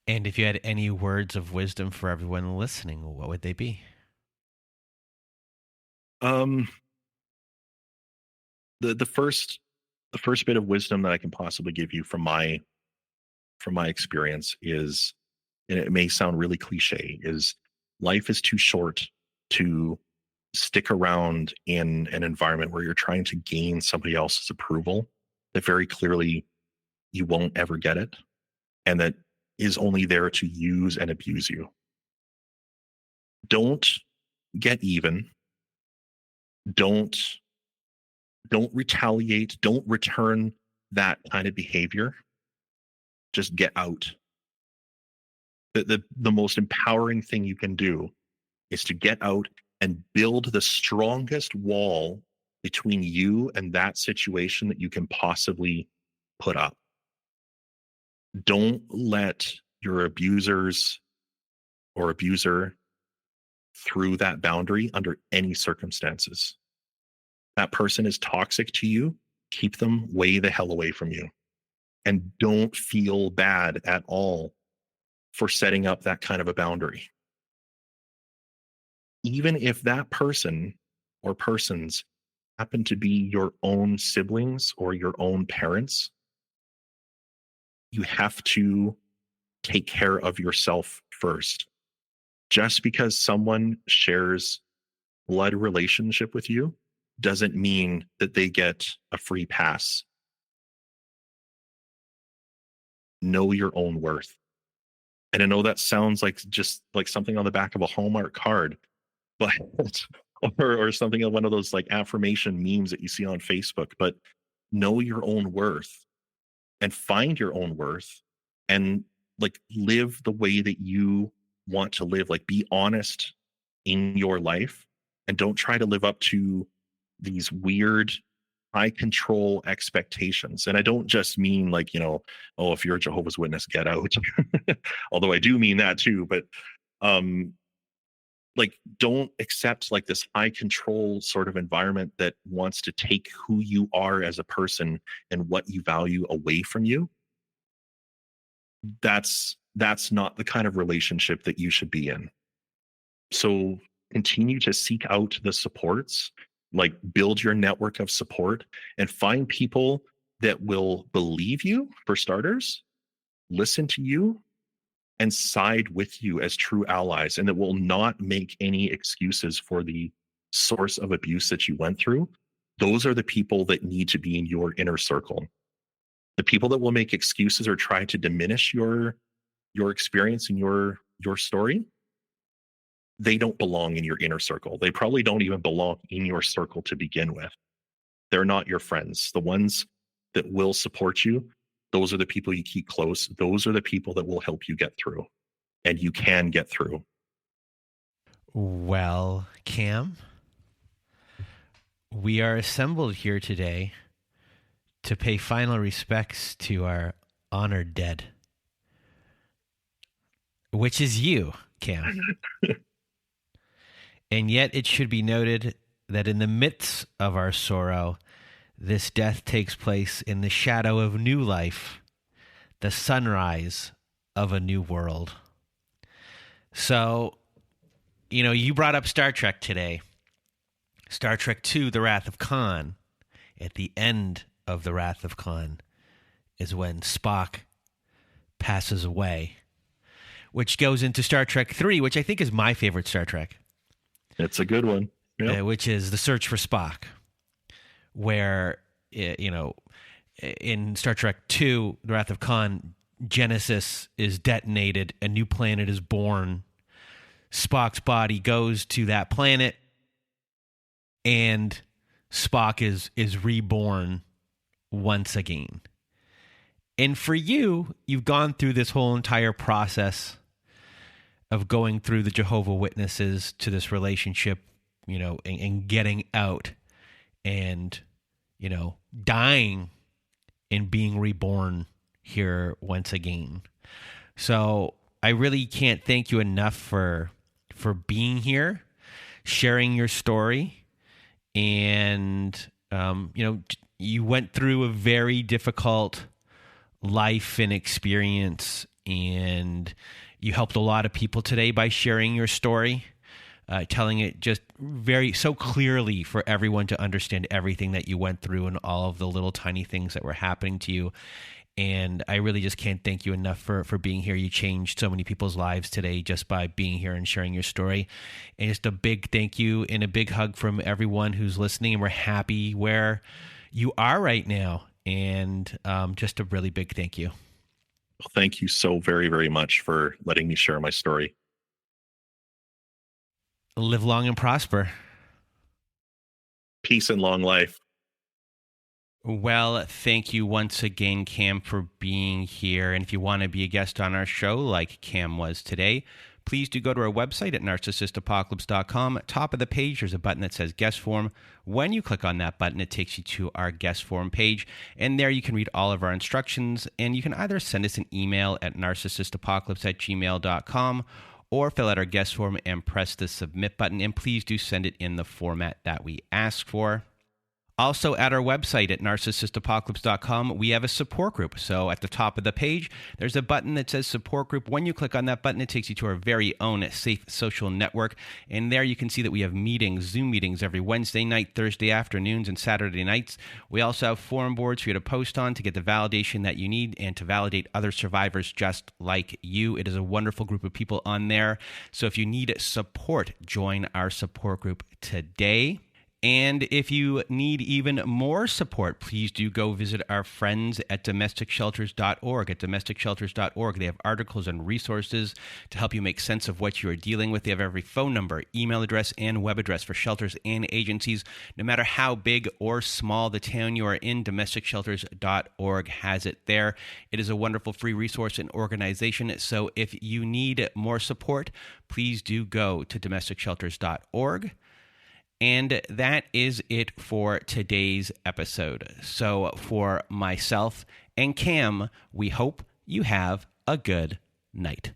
And if you had any words of wisdom for everyone listening, what would they be? The first bit of wisdom that I can possibly give you from my experience is, and it may sound really cliche, is life is too short to stick around in an environment where you're trying to gain somebody else's approval that very clearly you won't ever get it, and that is only there to use and abuse you. Don't get even. Don't retaliate. Don't return that kind of behavior. Just get out. The most empowering thing you can do is to get out and build the strongest wall between you and that situation that you can possibly put up. Don't let your abusers or abuser through that boundary under any circumstances. That person is toxic to you. Keep them way the hell away from you. And don't feel bad at all for setting up that kind of a boundary. Even if that person or persons happen to be your own siblings or your own parents, you have to take care of yourself first. Just because someone shares blood relationship with you doesn't mean that they get a free pass. Know your own worth. And I know that sounds like just like something on the back of a Hallmark card, but or something of one of those like affirmation memes that you see on Facebook, but know your own worth and find your own worth and like live the way that you want to live. Like be honest in your life and don't try to live up to these weird high control expectations. And I don't just mean like, you know, oh, if you're a Jehovah's Witness, get out. Although I do mean that too, but like don't accept like this high control sort of environment that wants to take who you are as a person and what you value away from you. That's not the kind of relationship that you should be in. So continue to seek out the supports, like build your network of support and find people that will believe you for starters, listen to you, and side with you as true allies, and that will not make any excuses for the source of abuse that you went through. Those are the people that need to be in your inner circle. The people that will make excuses or try to diminish your experience and your story, they don't belong in your inner circle. They probably don't even belong in your circle to begin with. They're not your friends. The ones that will support you, those are the people you keep close. Those are the people that will help you get through. And you can get through. Well, Cam, we are assembled here today to pay final respects to our honored dead, which is you, Cam. And yet it should be noted that in the midst of our sorrow, this death takes place in the shadow of new life, the sunrise of a new world. So, you brought up Star Trek today. Star Trek II, The Wrath of Khan. At the end of The Wrath of Khan is when Spock passes away, which goes into Star Trek III, which I think is my favorite Star Trek. It's a good one. Yep. Which is The Search for Spock, where, in Star Trek II, The Wrath of Khan, Genesis is detonated, a new planet is born, Spock's body goes to that planet, and Spock is reborn once again. And for you, you've gone through this whole entire process of going through the Jehovah Witnesses to this relationship, and getting out and, dying and being reborn here once again. So I really can't thank you enough for being here, sharing your story. And, you went through a very difficult life and experience, and you helped a lot of people today by sharing your story, telling it just so clearly for everyone to understand everything that you went through and all of the little tiny things that were happening to you. And I really just can't thank you enough for being here. You changed so many people's lives today just by being here and sharing your story. And just a big thank you and a big hug from everyone who's listening. And we're happy where you are right now. And just a really big thank you. Well, thank you so very, very much for letting me share my story. Live long and prosper. Peace and long life. Well, thank you once again, Cam, for being here. And if you want to be a guest on our show like Cam was today, please do go to our website at narcissistapocalypse.com. At top of the page, there's a button that says guest form. When you click on that button, it takes you to our guest form page. And there you can read all of our instructions. And you can either send us an email at narcissistapocalypse@gmail.com or fill out our guest form and press the submit button. And please do send it in the format that we ask for. Also, at our website at narcissistapocalypse.com, we have a support group. So at the top of the page, there's a button that says support group. When you click on that button, it takes you to our very own safe social network. And there you can see that we have meetings, Zoom meetings every Wednesday night, Thursday afternoons, and Saturday nights. We also have forum boards for you to post on to get the validation that you need and to validate other survivors just like you. It is a wonderful group of people on there. So if you need support, join our support group today. And if you need even more support, please do go visit our friends at domesticshelters.org. At domesticshelters.org, they have articles and resources to help you make sense of what you are dealing with. They have every phone number, email address, and web address for shelters and agencies. No matter how big or small the town you are in, domesticshelters.org has it there. It is a wonderful free resource and organization. So if you need more support, please do go to domesticshelters.org. And that is it for today's episode. So for myself and Cam, we hope you have a good night.